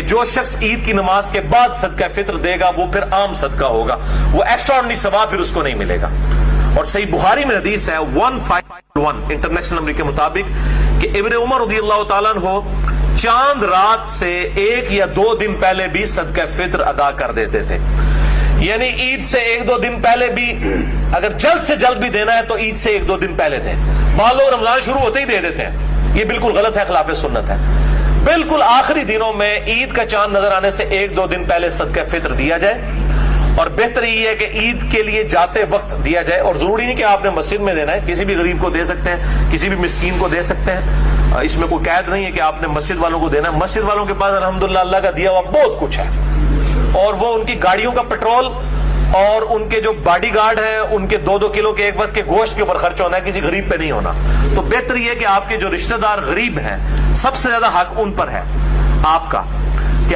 کہ جو شخص عید کی نماز کے بعد صدقہ فطر دے گا وہ پھر عام صدقہ ہوگا, وہ ایکسٹراڈنری ثواب پھر اس کو نہیں ملے گا. اور صحیح بخاری میں حدیث ہے 151 انٹرنیشنل نمبر کے مطابق کہ ابن عمر رضی اللہ تعالیٰ عنہ چاند رات سے 1 یا 2 دن پہلے بھی صدقہ فطر ادا کر دیتے تھے. یعنی عید سے 1-2 دن پہلے بھی, اگر جلد سے جلد بھی دینا ہے تو عید سے 1-2 دن پہلے دیں. بعض لوگ رمضان شروع ہوتے ہی دے دیتے ہیں, یہ بالکل غلط ہے, خلاف سنت ہے. بالکل آخری دنوں میں عید کا چاند نظر آنے سے 1-2 دن پہلے صدقہ فطر دیا جائے, اور بہتر یہ ہے کہ عید کے لیے جاتے وقت دیا جائے. اور ضروری نہیں کہ آپ نے مسجد میں دینا ہے, کسی بھی غریب کو دے سکتے ہیں, کسی بھی مسکین کو دے سکتے ہیں. اس میں کوئی قید نہیں ہے کہ آپ نے مسجد والوں کو دینا ہے. مسجد والوں کے پاس الحمدللہ اللہ کا دیا ہوا بہت کچھ ہے, اور وہ ان کی گاڑیوں کا پیٹرول اور ان کے جو باڈی گارڈ ہیں ان کے 2-2 کلو کے ایک وقت کے گوشت کے اوپر خرچ ہونا ہے, کسی غریب پہ نہیں ہونا. تو بہتر یہ ہے کہ آپ کے جو رشتہ دار غریب ہیں سب سے زیادہ حق ان پر ہے آپ کا, کہ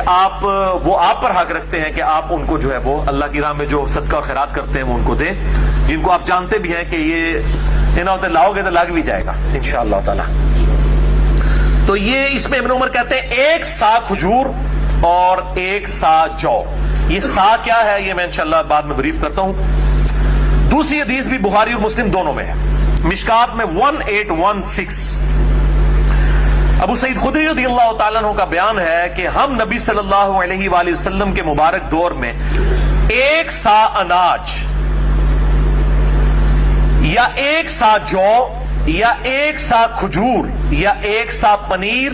وہ آپ پر حق رکھتے ہیں کہ آپ ان کو جو ہے وہ اللہ کی راہ میں جو صدقہ اور خیرات کرتے ہیں وہ ان کو دیں, جن کو آپ جانتے بھی ہیں کہ یہ انہوں نے لاؤ گے تو لگ بھی جائے گا انشاءاللہ تعالی. تو یہ اس میں ابن عمر کہتے ہیں 1 سا کھجور اور 1 سا جو. یہ سا کیا ہے یہ میں انشاءاللہ بعد میں بریف کرتا ہوں. دوسری حدیث بھی بخاری اور مسلم دونوں میں ہے, مشکات میں 1816. ابو سعید خدری رضی اللہ تعالیٰ عنہ کا بیان ہے کہ ہم نبی صلی اللہ علیہ وآلہ وسلم کے مبارک دور میں 1 سا اناج یا 1 سا جو یا 1 سا کھجور یا 1 سا پنیر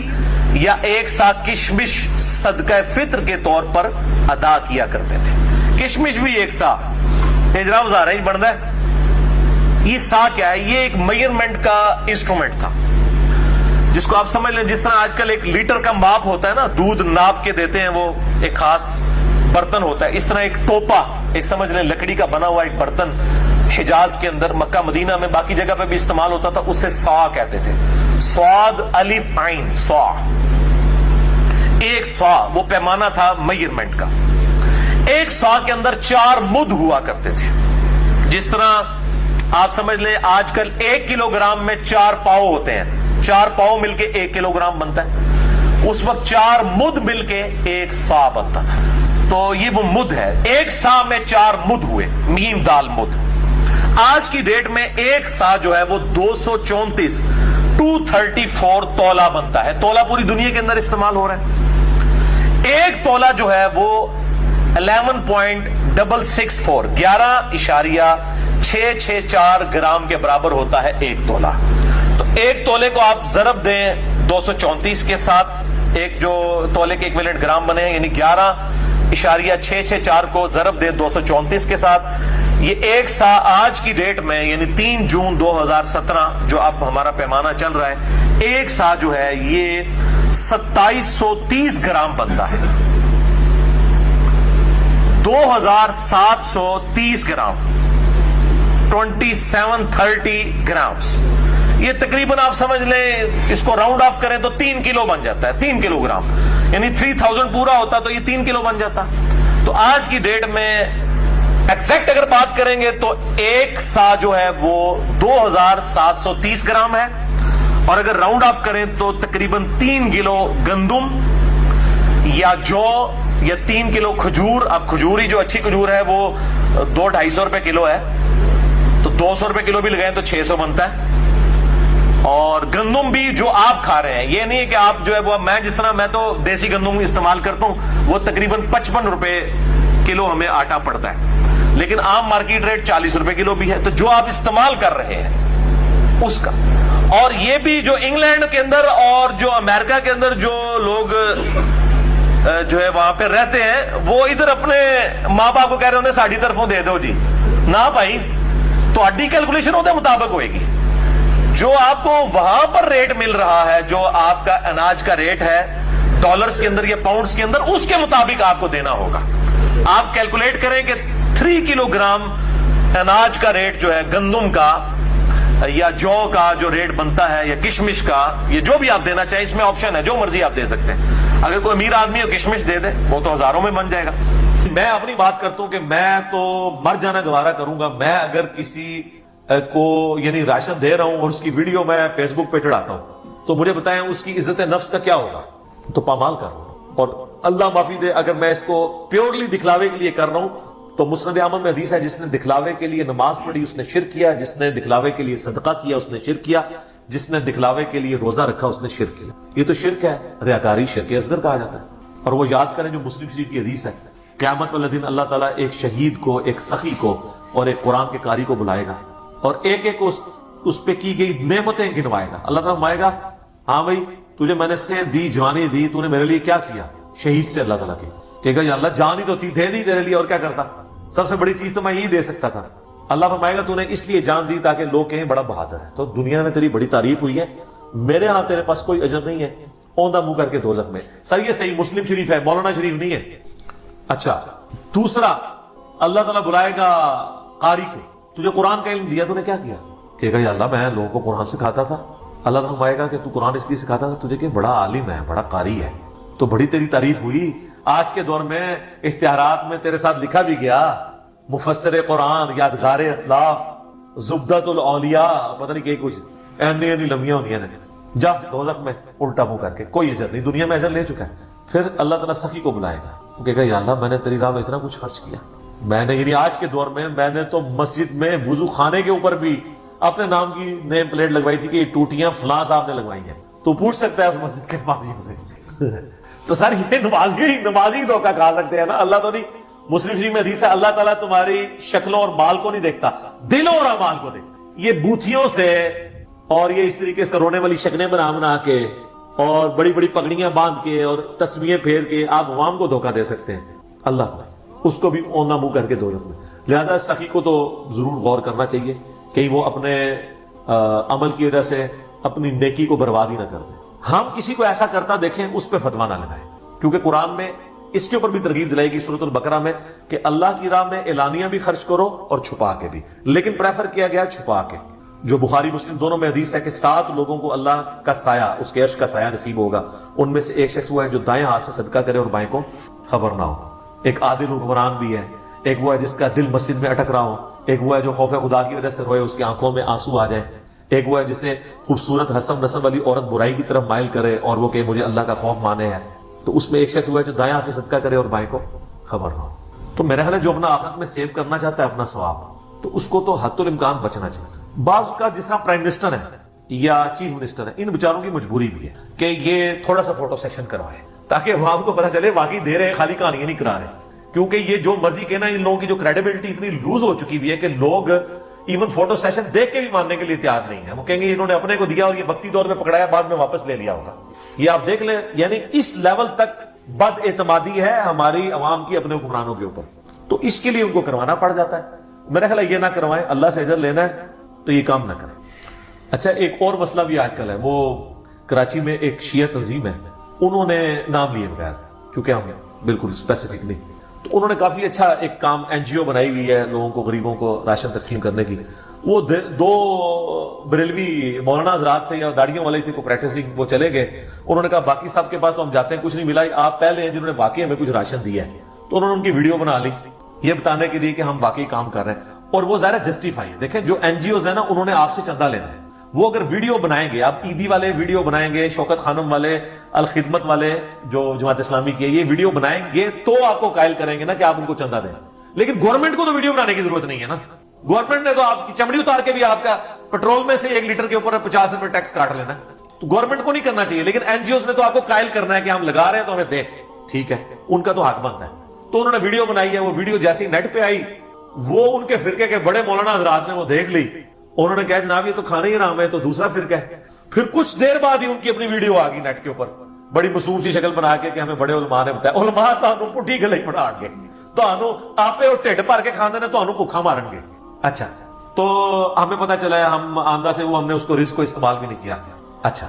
یا 1 سا کشمش صدقہ فطر کے طور پر ادا کیا کرتے تھے. کشمش بھی 1 سا اجرام زارہ ہی بڑھتا ہے. یہ سا کیا ہے؟ یہ ایک میجرمنٹ کا انسٹرومنٹ تھا جس کو آپ سمجھ لیں جس طرح آج کل ایک لیٹر کا ماپ ہوتا ہے نا, دودھ ناپ کے دیتے ہیں, وہ ایک خاص برتن ہوتا ہے. اس طرح ایک ٹوپا, ایک سمجھ لیں لکڑی کا بنا ہوا ایک برتن حجاز کے اندر, مکہ مدینہ میں باقی جگہ پہ بھی استعمال ہوتا تھا, اسے سا کہتے تھے. سواد الف عین سا, 1 سا وہ پیمانہ تھا میجرمنٹ کا. 1 سا کے اندر 4 مد ہوا کرتے تھے. جس طرح آپ سمجھ لیں آج کل 1 کلو گرام میں 4 پاؤ ہوتے ہیں, 4 پاؤ مل کے 1 کلو گرام بنتا ہے. اس وقت 4 مد مل کے 1 سا بنتا تھا. تو یہ وہ مد ہے. 1 سا میں 4 مد ہوئے, میم دال مد. آج کی ڈیٹ میں 1 سا جو ہے وہ 234 تولہ بنتا ہے. تولہ پوری دنیا کے اندر استعمال ہو رہا ہے. 1 تولہ جو ہے وہ 11.664 11.664 گرام کے برابر ہوتا ہے 1 تولہ. تو 1 تولے کو آپ ضرب دیں 234 کے ساتھ, ایک جو تولے کے ایکویلنٹ گرام بنے ہیں, یعنی 11.664 کو ضرب دیں 234 کے ساتھ. یہ 1 سا آج کی ڈیٹ میں یعنی 3 جون 2017 جو اب ہمارا پیمانہ چل رہا ہے, 1 سا جو ہے یہ 2730 گرام بنتا ہے. 2730 گرام 2730 گرامز. یہ تقریباً آپ سمجھ لیں اس کو راؤنڈ آف کریں تو 3 کلو بن جاتا ہے. 3 کلو گرام یعنی 3000 پورا ہوتا تو یہ 3 کلو بن جاتا. تو آج کی ڈیٹ میں ایگزیکٹ اگر بات کریں گے تو 1 سا جو ہے وہ 2730 گرام ہے, اور اگر راؤنڈ آف کریں تو تقریباً 3 کلو گندم یا جو یا 3 کلو کھجور. اب کھجور ہی جو اچھی کھجور ہے وہ 200-250 روپے کلو ہے, تو 200 روپے کلو بھی لگائیں تو 600 بنتا ہے. اور گندم بھی جو آپ کھا رہے ہیں, یہ نہیں ہے کہ آپ جو ہے وہ, میں جس طرح میں تو دیسی گندم استعمال کرتا ہوں, وہ تقریباً 55 روپے کلو ہمیں آٹا پڑتا ہے, لیکن عام مارکیٹ ریٹ 40 روپے کلو بھی ہے. تو جو آپ استعمال کر رہے ہیں اس کا, اور یہ بھی جو انگلینڈ کے اندر اور جو امریکہ کے اندر جو لوگ جو ہے وہاں پہ رہتے ہیں, وہ ادھر اپنے ماں باپ کو کہہ رہے ہوتے ساڑھی طرفوں دے دو جی, نہ بھائی تو اڈی کیلکولیشن ہوتے مطابق ہوئے گی. جو آپ کو وہاں پر ریٹ مل رہا ہے, جو آپ کا اناج کا ریٹ ہے ڈالرز کے اندر یا پاؤنڈز کے اندر, اس کے مطابق آپ کو دینا ہوگا. آپ کیلکولیٹ کریں کہ 3 کلو گرام اناج کا ریٹ جو ہے گندم کا یا جو کا جو ریٹ بنتا ہے یا کشمش کا, یہ جو بھی آپ دینا چاہیں, اس میں آپشن ہے, جو مرضی آپ دے سکتے ہیں. اگر کوئی امیر آدمی ہو کشمش دے دے, وہ تو ہزاروں میں بن جائے گا. میں اپنی بات کرتا ہوں کہ میں تو مر جانا گوارا کروں گا. میں اگر کسی کو یعنی راشن دے رہا ہوں اور اس کی ویڈیو میں فیس بک پہ چڑھاتا ہوں تو مجھے بتائیں اس کی عزت نفس کا کیا ہوگا. تو پامال کر رہا ہوں. اور اللہ معافی دے اگر میں اس کو پیورلی دکھلاوے کے لیے کر رہا ہوں تو مسند احمد میں حدیث ہے جس نے دکھلاوے کے لیے نماز پڑھی اس نے شرک کیا، جس نے دکھلاوے کے لیے صدقہ کیا اس نے شرک کیا، جس نے دکھلاوے کے لیے روزہ رکھا اس نے شرک کیا۔ یہ تو شرک ہے، ریاکاری شرک اصغر کہا جاتا ہے۔ اور وہ یاد کریں جو مسلم شریف کی حدیث ہے، قیامت والے دن اللہ تعالیٰ ایک شہید کو، ایک سخی کو اور ایک قرآن کے قاری کو بلائے گا اور ایک ایک اس پہ کی گئی نعمتیں گنوائے گا۔ اللہ تعالیٰ فرمائے گا ہاں بھائی تجھے میں نے صحت دی، جوانی دی، تو نے میرے لیے کیا کیا؟ شہید سے اللہ تعالیٰ کہے گا یا اللہ جان ہی تو تھی، دے دی تیرے لیے، اور کیا کرتا؟ سب سے بڑی چیز تو میں یہی دے سکتا تھا۔ اللہ فرمائے گا تو نے اس لیے جان دی تاکہ لوگ کہیں بڑا بہادر ہے، تو دنیا میں تیری بڑی تعریف ہوئی ہے، میرے ہاں تیرے پاس کوئی اجر نہیں ہے، اوندہ منہ کر کے دوزخ میں۔ سر یہ صحیح مسلم شریف ہے، مولانا شریف نہیں ہے۔ اچھا دوسرا، اللہ تعالیٰ بلائے گا قاری کو، تجھے قرآن کا علم دیا، تو نے کیا کیا؟ کہے گا یا اللہ میں لوگوں کو قرآن سکھاتا تھا۔ اللہ تعالیٰ فرمائے گا کہ تو قرآن اس لیے سکھاتا تھا تجھے کہ بڑا عالم ہے، بڑا قاری ہے، تو بڑی تیری تعریف ہوئی۔ آج کے دور میں اشتہارات میں تیرے ساتھ لکھا بھی گیا مفسر قرآن، یادگار اسلاف، زبدۃ الاولیاء، پتہ نہیں کہ کچھ اینی لمحیاں ہوتی ہیں، جا دوزخ میں الٹا منہ کر کے، کوئی اجر نہیں، دنیا میں اجر لے چکا ہے۔ پھر اللہ تعالیٰ سخی کو بلائے گا، وہ کہے گا یا اللہ میں نے تیری راہ میں اتنا کچھ خرچ کیا، میں نے یعنی آج کے دور میں نے تو مسجد میں وضو خانے کے اوپر بھی اپنے نام کی نیم پلیٹ لگوائی تھی کہ یہ ٹوٹیاں فلاں صاحب نے لگوائی ہیں، تو پوچھ سکتا ہے اس مسجد کے نمازیوں سے۔ تو سر یہ نمازی دھوکہ کھا سکتے ہیں نا، اللہ تو نہیں۔ مسلم شریف میں حدیث ہے اللہ تعالیٰ تمہاری شکلوں اور مال کو نہیں دیکھتا، دلوں اور اعمال کو دیکھتا۔ یہ بوتھیوں سے اور یہ اس طریقے سے رونے والی شکلیں بنا کے اور بڑی بڑی پگڑیاں باندھ کے اور تسبیحیں پھیر کے آپ عوام کو دھوکہ دے سکتے ہیں، اللہ کو اس کو بھی اوندہ منہ کر کے دوزخ میں۔ لہذا سخی کو تو ضرور غور کرنا چاہیے کہ وہ اپنے عمل کی وجہ سے اپنی نیکی کو برباد ہی نہ کر دے۔ ہم کسی کو ایسا کرتا دیکھیں اس پہ فتویٰ نہ لگائیں، کیونکہ قرآن میں اس کے اوپر بھی ترغیب دلائی گی سورۃ البقرہ میں کہ اللہ کی راہ میں اعلانیہ بھی خرچ کرو اور چھپا کے بھی، لیکن پریفر کیا گیا چھپا کے۔ جو بخاری مسلم دونوں میں حدیث ہے کہ 7 لوگوں کو اللہ کا سایہ، اس کے عرش کا سایہ نصیب ہوگا، ان میں سے ایک شخص وہ ہے جو دائیں ہاتھ سے صدقہ کرے اور بائیں کو خبر نہ ہو، ایک عادل حکمران بھی ہے، ایک وہ ہے جس کا دل مسجد میں اٹک رہا ہو، ایک وہ ہے جو خوف خدا کی وجہ سے روئے، اس کی آنکھوں میں آنسو آ جائے، ایک وہ ہے جسے خوبصورت حسن نسل والی عورت برائی کی طرف مائل کرے اور وہ کہ مجھے اللہ کا خوف مانے ہے، تو اس میں ایک شخص وہ ہے جو دائیں ہاتھ سے صدقہ کرے اور بائیں کو خبر نہ ہو۔ تو میرا خیال ہے جو اپنا آخرت میں سیو کرنا چاہتا ہے اپنا ثواب، تو اس کو تو حد الامکان بچنا چاہیے۔ بعض کا جس طرح پرائم منسٹر ہے یا چیف منسٹر ہے، ان بیچاروں کی مجبوری بھی ہے کہ یہ تھوڑا سا فوٹو سیشن کروائے تاکہ عوام کو پتہ چلے واقعی دے رہے، خالی کہانیاں نہیں کرا رہے، کیونکہ یہ جو مرضی کہنا، ان لوگوں کی جو کریڈیبلٹی اتنی لوز ہو چکی ہوئی ہے کہ لوگ ایون فوٹو سیشن دیکھ کے بھی ماننے کے لیے تیار نہیں ہے۔ وہ کہیں گے انہوں نے اپنے کو دیا اور یہ وقتی دور میں پکڑایا، بعد میں واپس لے لیا ہوگا۔ یہ آپ دیکھ لیں، یعنی اس لیول تک بد اعتمادی ہے ہماری عوام کی اپنے حکمرانوں کے اوپر، تو اس کے لیے ان کو کروانا پڑ جاتا ہے۔ میرا خیال ہے یہ نہ کروائیں، اللہ سے اجر لینا ہے تو یہ کام نہ کریں۔ اچھا ایک اور مسئلہ بھی آج کل ہے، وہ کراچی میں ایک شیعہ تنظیم ہے، انہوں نے نام لیے بغیر، کیونکہ ہم بالکل اسپیسیفک نہیں، تو انہوں نے کافی اچھا ایک کام NGO بنائی ہوئی ہے لوگوں کو، غریبوں کو راشن تقسیم کرنے کی۔ وہ 2 بریلوی مولانا حضرات تھے یا داڑیوں والے تھے کو پریکٹسنگ، وہ چلے گئے، انہوں نے کہا باقی صاحب کے پاس تو ہم جاتے ہیں کچھ نہیں ملا، آپ پہلے ہیں جنہوں نے واقعی ہمیں کچھ راشن دیا ہے، تو انہوں نے ان کی ویڈیو بنا لی یہ بتانے کے لیے کہ ہم واقعی کام کر رہے ہیں، اور وہ ظاہر جسٹیفائی ہے۔ دیکھیں جو NGOs ہیں نا، انہوں نے آپ سے چندہ لینا ہے، وہ اگر ویڈیو بنائیں گے، آپ عیدی والے ویڈیو بنائیں گے، شوکت خانم والے، الخدمت والے جو جماعت اسلامی کی ہے، یہ ویڈیو بنائیں گے تو آپ کو قائل کریں گے نا کہ آپ ان کو چندہ دیں، لیکن گورنمنٹ کو تو ویڈیو بنانے کی ضرورت نہیں ہے نا۔ گورنمنٹ نے تو آپ کی چمڑی اتار کے بھی آپ کا پیٹرول میں سے 1 لیٹر کے اوپر 50 روپے ٹیکس کاٹ لینا، تو گورنمنٹ کو نہیں کرنا چاہیے، لیکن NGOs نے تو آپ کو قائل کرنا ہے کہ ہم لگا رہے ہیں تو ہمیں دیں، ٹھیک ہے، ان کا تو حق بنتا ہے۔ تو انہوں نے ویڈیو بنائی ہے، وہ ویڈیو جیسی نیٹ پہ آئی، وہ ان کے فرقے کے بڑے مولانا حضرات نے وہ دیکھ لی، انہوں نے کہا جناب یہ تو کھانا ہی حرام ہے، تو دوسرا فرقہ ہے۔ پھر کچھ دیر بعد ہی ان کی اپنی ویڈیو آ گئی نیٹ کے اوپر، بڑی معصوم سی شکل بنا کے کہ ہمیں بڑے علماء نے بتایا، علماء تانوں پٹھی گلے پڑھان گے، تانوں آپے اور ٹھڈ بھر کے کھاندے نے، تانوں بھوکا مارن گے۔ اچھا تو ہمیں پتہ چلا ہے، ہم آندہ سے وہ ہم نے اس کو رزق کو استعمال بھی نہیں کیا۔ اچھا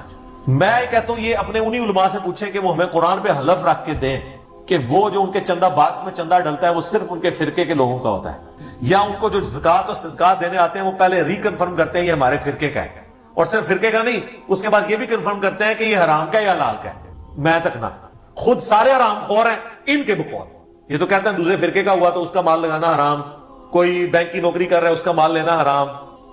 میں کہتا ہوں یہ اپنے انہی علماء سے پوچھیں کہ وہ ہمیں قرآن پہ حلف رکھ کے دیں کہ وہ جو ان کے چندہ باکس میں چندہ ڈلتا ہے وہ صرف ان کے فرقے کے لوگوں کا ہوتا ہے، یا ان کو جو زکات اور صدقات دینے آتے ہیں وہ پہلے ریکنفرم کرتے ہیں یہ ہمارے فرقے کا ہے، اور صرف فرقے کا نہیں، اس کے بعد یہ بھی کنفرم کرتے ہیں کہ یہ حرام کا یا حلال کا ہے۔ میں تک نہ، خود سارے حرام خور ہیں ان کے بقول، یہ تو کہتے ہیں دوسرے فرقے کا ہوا تو اس کا مال لگانا حرام، کوئی بینک کی نوکری کر رہا ہے اس کا مال لینا حرام،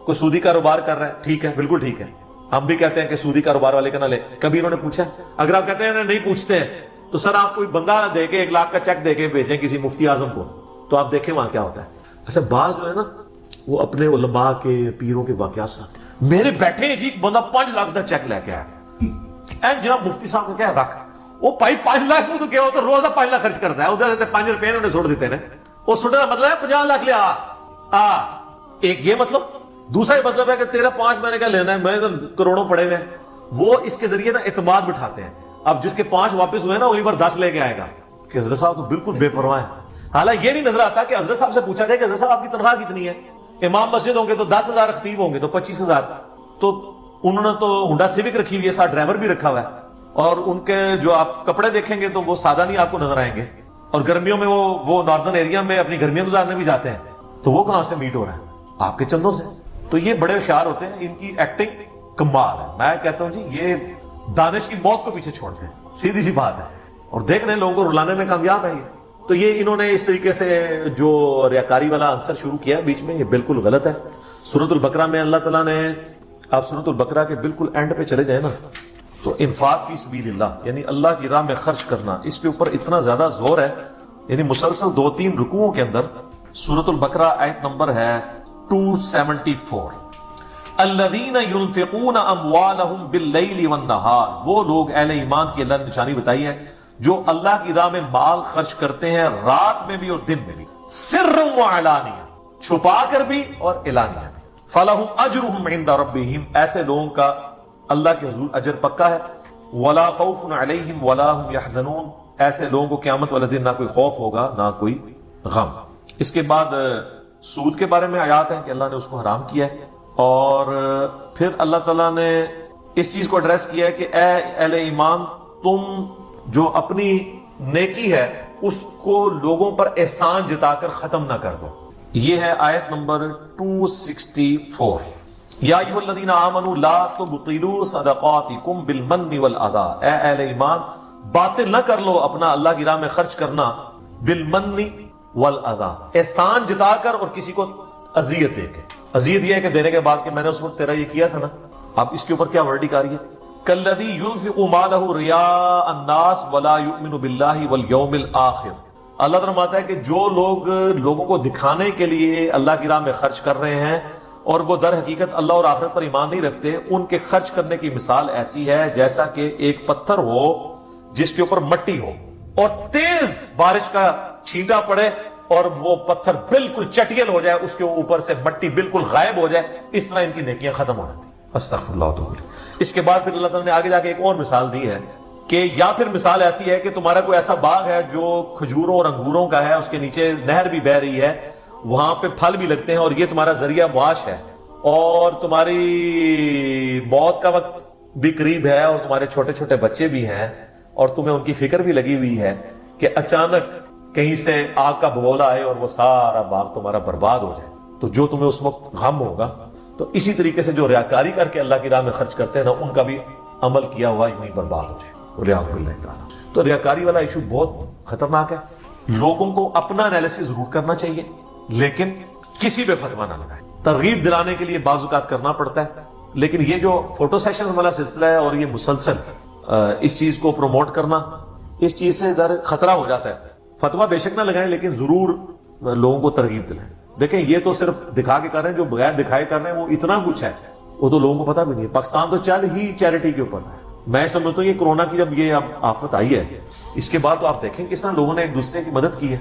کوئی سودی کاروبار کر رہا ہے، ٹھیک ہے بالکل ٹھیک ہے، ہم بھی کہتے ہیں کہ سودی کاروبار والے کا نہ لے۔ کبھی انہوں نے پوچھا؟ اگر آپ کہتے ہیں نہیں پوچھتے ہیں تو سر آپ کوئی بندہ دے کے 1 لاکھ کا چیک دے کے بھیجیں کسی مفتی اعظم کو, تو آپ دیکھیں وہاں کیا ہوتا ہے. اچھا بعض جو ہے نا وہ اپنے علماء کے پیروں کے واقعات سناتے ہیں. میرے بیٹھے ہیں جی بندہ 5 لاکھ کا چیک لے کے آیا, اے جناب مفتی صاحب کو کیا رکھ, وہ بھائی 5 لاکھ تو کیا ہوتا ہے, روزہ 5 لاکھ خرچ کرتا ہے, ادھر سے 5 روپے انہوں نے سوٹ دیتے ہیں, وہ سوٹنے کا مطلب ہے 50 لاکھ لیا. ایک یہ مطلب, دوسرا یہ مطلب ہے کہ تیرا 5 مہینے کا لینا ہے, میں تو کروڑوں پڑے ہوئے ہیں. وہ اس کے ذریعے نا اعتماد بٹھاتے ہیں. اب جس کے 5 واپس ہوئے نا وہیں پر 10 لے کے آئے گا کہ حضرت صاحب تو بالکل بے پرواہ ہے. حالانکہ یہ نہیں نظر آتا کہ حضرت صاحب سے پوچھا جائے کہ حضرت صاحب آپ کی تنخواہ کتنی ہے. امام مسجد ہوں گے تو 10,000, خطیب ہوں گے تو 25,000. تو انہوں نے تو ہونڈا سیوک رکھی ہوئی ہے, ساتھ ڈرائیور بھی رکھا ہوا ہے, اور ان کے جو آپ کپڑے دیکھیں گے تو وہ سادہ نہیں آپ کو نظر آئیں گے, اور گرمیوں میں وہ ناردرن ایریا میں اپنی گرمیاں گزارنے بھی جاتے ہیں, تو وہ کہاں سے میٹ ہو رہا ہے, آپ کے چندوں سے. تو یہ بڑے ہوشیار ہوتے ہیں, ان کی ایکٹنگ کمال ہے. میں کہتا ہوں جی یہ دانش کی موت کو پیچھے چھوڑتے ہیں, سیدھی سی بات ہے, اور دیکھ رہے ہیں لوگوں کو رلانے میں کامیاب ہے یہ. تو یہ انہوں نے اس طریقے سے جو ریاکاری والا عنصر شروع کیا بیچ میں, یہ بالکل غلط ہے. سورۃ البقرہ میں اللہ تعالیٰ نے, آپ سورۃ البقرہ کے بالکل اینڈ پہ چلے جائیں نا, تو انفاق فی سبیل اللہ یعنی اللہ کی راہ میں خرچ کرنا, اس کے اوپر اتنا زیادہ زور ہے, یعنی مسلسل 2-3 رکوعوں کے اندر. سورۃ البقرہ آیت نمبر ہے 274, الذین ينفقون اموالهم باللیل والنہار, وہ لوگ اہل ایمان کی اللہ نے نشانی بتائی ہے جو اللہ کی راہ میں مال خرچ کرتے ہیں رات میں بھی اور دن میں بھی, سرا وعلانیہ, چھپا کر بھی اور اعلانیہ بھی. فلہم اجرہم عند ربہم, ایسے لوگوں کا اللہ کے حضور اجر پکا ہے. ولا خوف علیہم ولا هم یحزنون, ایسے لوگوں کو قیامت والے دن نہ کوئی خوف ہوگا نہ کوئی غم. اس کے بعد سود کے بارے میں آیات ہیں کہ اللہ نے اس کو حرام کیا ہے, اور پھر اللہ تعالیٰ نے اس چیز کو ایڈریس کیا ہے کہ اے اہل ایمان, تم جو اپنی نیکی ہے اس کو لوگوں پر احسان جتا کر ختم نہ کر دو. یہ ہے آیت نمبر 264, یا ایھا الذین آمنوا لا تبطلوا صدقاتکم بالمن والاذی, اے اہل ایمان باطل نہ کر لو اپنا اللہ کی راہ میں خرچ کرنا, بالمن والاذی, احسان جتا کر اور کسی کو اذیت دے کے. اذیت یہ ہے کہ دینے کے بعد کہ میں نے اس وقت تیرا یہ کیا تھا نا, اب اس کے اوپر کیا ورڈنگ آ رہی ہے, کالذی ينفق مالہ رئاء الناس ولا یؤمن باللہ والیوم الآخر. اللہ فرماتا ہے کہ جو لوگ لوگوں کو دکھانے کے لیے اللہ کی راہ میں خرچ کر رہے ہیں اور وہ در حقیقت اللہ اور آخرت پر ایمان نہیں رکھتے, ان کے خرچ کرنے کی مثال ایسی ہے جیسا کہ ایک پتھر ہو جس کے اوپر مٹی ہو اور تیز بارش کا چھینٹا پڑے اور وہ پتھر بالکل چٹیل ہو جائے, اس کے اوپر سے مٹی بالکل غائب ہو جائے, اس طرح ان کی نیکیاں ختم ہو جاتی. استغفر اللہ تو. اس کے بعد پھر اللہ تعالیٰ نے آگے جا کے ایک اور مثال دی ہے کہ یا پھر مثال ایسی ہے کہ تمہارا کوئی ایسا باغ ہے جو کھجوروں اور انگوروں کا ہے, اس کے نیچے نہر بھی بہ رہی ہے, وہاں پہ پھل بھی لگتے ہیں, اور یہ تمہارا ذریعہ معاش ہے, اور تمہاری موت کا وقت بھی قریب ہے, اور تمہارے چھوٹے چھوٹے بچے بھی ہیں, اور تمہیں ان کی فکر بھی لگی ہوئی ہے کہ اچانک کہیں سے آگ کا بگولا آئے اور وہ سارا باغ تمہارا برباد ہو جائے, تو جو تمہیں اس وقت غم ہوگا. تو اسی طریقے سے جو ریاکاری کر کے اللہ کی راہ میں خرچ کرتے ہیں نا, ان کا بھی عمل کیا ہوا یوں ہی برباد ہو جائے. ریاض باللہ تعالیٰ. تو ریاکاری والا ایشو بہت خطرناک ہے. لوگوں کو اپنا انالیسس ضرور کرنا چاہیے, لیکن کسی پہ فتویٰ نہ لگائیں. ترغیب دلانے کے لیے بعض اوقات کرنا پڑتا ہے, لیکن یہ جو فوٹو سیشنز والا سلسلہ ہے اور یہ مسلسل اس چیز کو پروموٹ کرنا, اس چیز سے ذرا خطرہ ہو جاتا ہے. فتویٰ بے شک نہ لگائیں, لیکن ضرور لوگوں کو ترغیب دلائیں. دیکھیں یہ تو صرف دکھا کے کر رہے ہیں, جو بغیر دکھائے کر رہے ہیں وہ اتنا کچھ ہے, وہ تو لوگوں کو پتا بھی نہیں ہے. پاکستان تو چل ہی چیریٹی کے اوپر ہے. میں سمجھتا ہوں یہ کورونا کی جب یہ اب آفت آئی ہے, اس کے بعد تو آپ دیکھیں کس طرح لوگوں نے ایک دوسرے کی مدد کی ہے.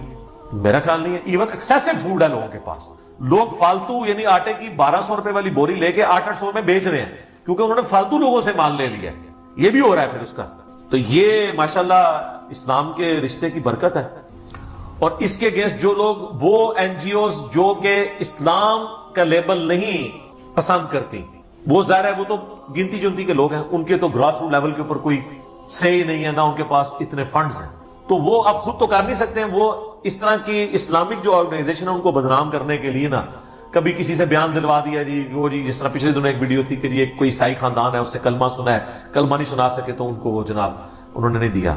میرا خیال نہیں ہے, ایون ایکسیسو فوڈ ہے لوگوں کے پاس. لوگ فالتو یعنی آٹے کی 1200 روپے والی بوری لے کے 800 میں بیچ رہے ہیں, کیونکہ انہوں نے فالتو لوگوں سے مال لے لیا. یہ بھی ہو رہا ہے پھر اس کا. تو یہ ماشاءاللہ اسلام کے رشتے کی برکت ہے. اور اس کے اگینسٹ جو لوگ, وہ این جی اوز جو کہ اسلام کا لیبل نہیں پسند کرتی, وہ ظاہر ہے وہ تو گنتی جنتی کے لوگ ہیں, ان کے تو گراس روٹ لیول کے اوپر کوئی صحیح نہیں ہے, نہ ان کے پاس اتنے فنڈز ہیں, تو وہ اب خود تو کر نہیں سکتے ہیں. وہ اس طرح کی اسلامک جو آرگنائزیشن ہے ان کو بدنام کرنے کے لیے نا کبھی کسی سے بیان دلوا دیا جی, وہ جی جس طرح پچھلے دنوں ایک ویڈیو تھی کہ یہ کوئی عیسائی خاندان ہے, اس سے کلمہ سنا ہے, کلمہ نہیں سنا سکے تو ان کو وہ جناب انہوں نے نہیں دیا.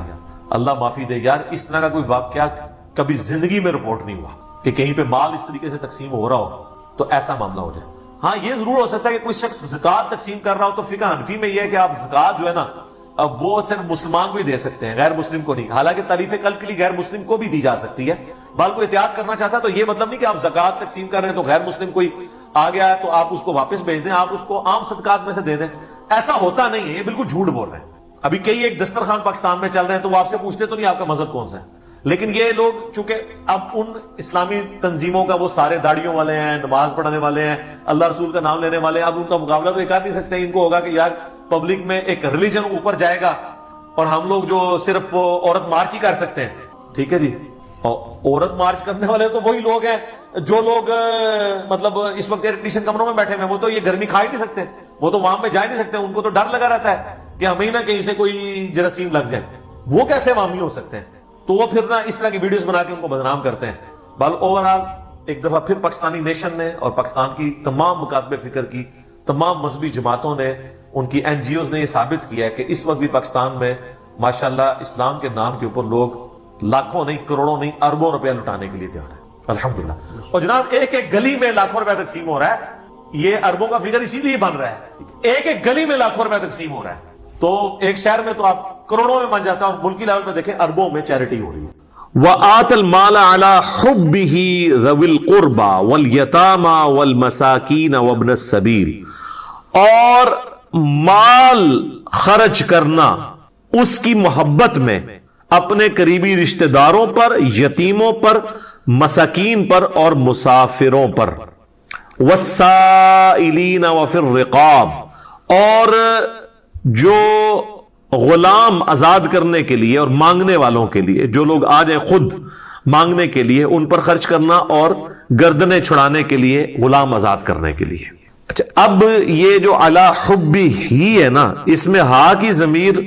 اللہ معافی دے یار, اس طرح کا کوئی واقعہ کبھی زندگی میں رپورٹ نہیں ہوا کہ کہیں پہ مال اس طریقے سے تقسیم ہو رہا ہو تو ایسا معاملہ ہو جائے. ہاں یہ ضرور ہو سکتا ہے کہ کوئی شخص زکوٰۃ تقسیم کر رہا ہو, تو فقہ حنفی میں یہ ہے کہ آپ زکوٰۃ جو ہے نا اب وہ صرف مسلمان کو ہی دے سکتے ہیں، غیر مسلم کو نہیں، حالانکہ تالیف قلب کے لیے غیر مسلم کو بھی دی جا سکتی ہے۔ بال کو احتیاط کرنا چاہتا ہے تو یہ مطلب نہیں کہ آپ زکوٰۃ تقسیم کر رہے ہیں تو غیر مسلم کوئی آ گیا ہے تو آپ اس کو واپس بھیج دیں، آپ اس کو عام صدقات میں سے دے دیں، ایسا ہوتا نہیں ہے، یہ بالکل جھوٹ بول رہے ہیں۔ ابھی کئی ایک دسترخوان پاکستان میں چل رہے ہیں تو وہ آپ سے پوچھتے تو نہیں آپ کا مذہب کون سا ہے، لیکن یہ لوگ چونکہ اب ان اسلامی تنظیموں کا وہ سارے داڑیوں والے ہیں، نماز پڑھنے والے ہیں، اللہ رسول کا نام لینے والے ہیں، اب ان کا مقابلہ تو یہ کر نہیں سکتے، ان کو ہوگا کہ یار پبلک میں ایک ریلیجن اوپر جائے گا اور ہم لوگ جو صرف وہ عورت مارچ ہی کر سکتے ہیں، ٹھیک ہے جی، اور عورت مارچ کرنے والے تو وہی لوگ ہیں جو لوگ مطلب اس وقت ایئر کنڈیشن کمروں میں بیٹھے ہیں، وہ تو یہ گرمی کھا ہی نہیں سکتے، وہ تو وہاں پہ جا نہیں سکتے، ان کو تو ڈر لگا رہتا ہے کہ ہمیں نہ کہیں سے کوئی جراثیم لگ جائے، وہ کیسے عوامی ہو سکتے ہیں؟ تو وہ پھر نہ اس طرح کی ویڈیوز بنا کے ان کو بدنام کرتے ہیں۔ بل اوورآل ایک دفعہ پھر پاکستانی نیشن نے اور پاکستان کی تمام مکاتب فکر کی تمام مذہبی جماعتوں نے، ان کی این جی اوز نے یہ ثابت کیا ہے کہ اس وقت بھی پاکستان میں ماشاءاللہ اسلام کے نام کے اوپر لوگ لاکھوں نہیں، کروڑوں نہیں، اربوں روپیہ لٹانے کے لیے تیار ہیں، الحمدللہ۔ اور جناب ایک ایک گلی میں لاکھوں روپیہ تقسیم ہو رہا ہے، یہ اربوں کا فگر اسی لیے بن رہا ہے، ایک ایک گلی میں لاکھوں روپیہ تقسیم ہو رہا ہے، تو ایک شہر میں تو آپ کروڑوں میں بن جاتا ہے، اور ملکی لیول پہ دیکھیں اربوں میں چیریٹی ہو رہی ہے۔ وآت المال على حبه ذوي القربى واليتامى والمساکین وابن السبیل، اور مال خرچ کرنا اس کی محبت میں اپنے قریبی رشتہ داروں پر، یتیموں پر، مساکین پر اور مسافروں پر، والسائلین وفی الرقاب، اور جو غلام آزاد کرنے کے لیے اور مانگنے والوں کے لیے، جو لوگ آ جائیں خود مانگنے کے لیے ان پر خرچ کرنا، اور گردنیں چھڑانے کے لیے، غلام آزاد کرنے کے لیے۔ اچھا، اب یہ جو علی حبی ہی ہے نا، اس میں ہا کی ضمیر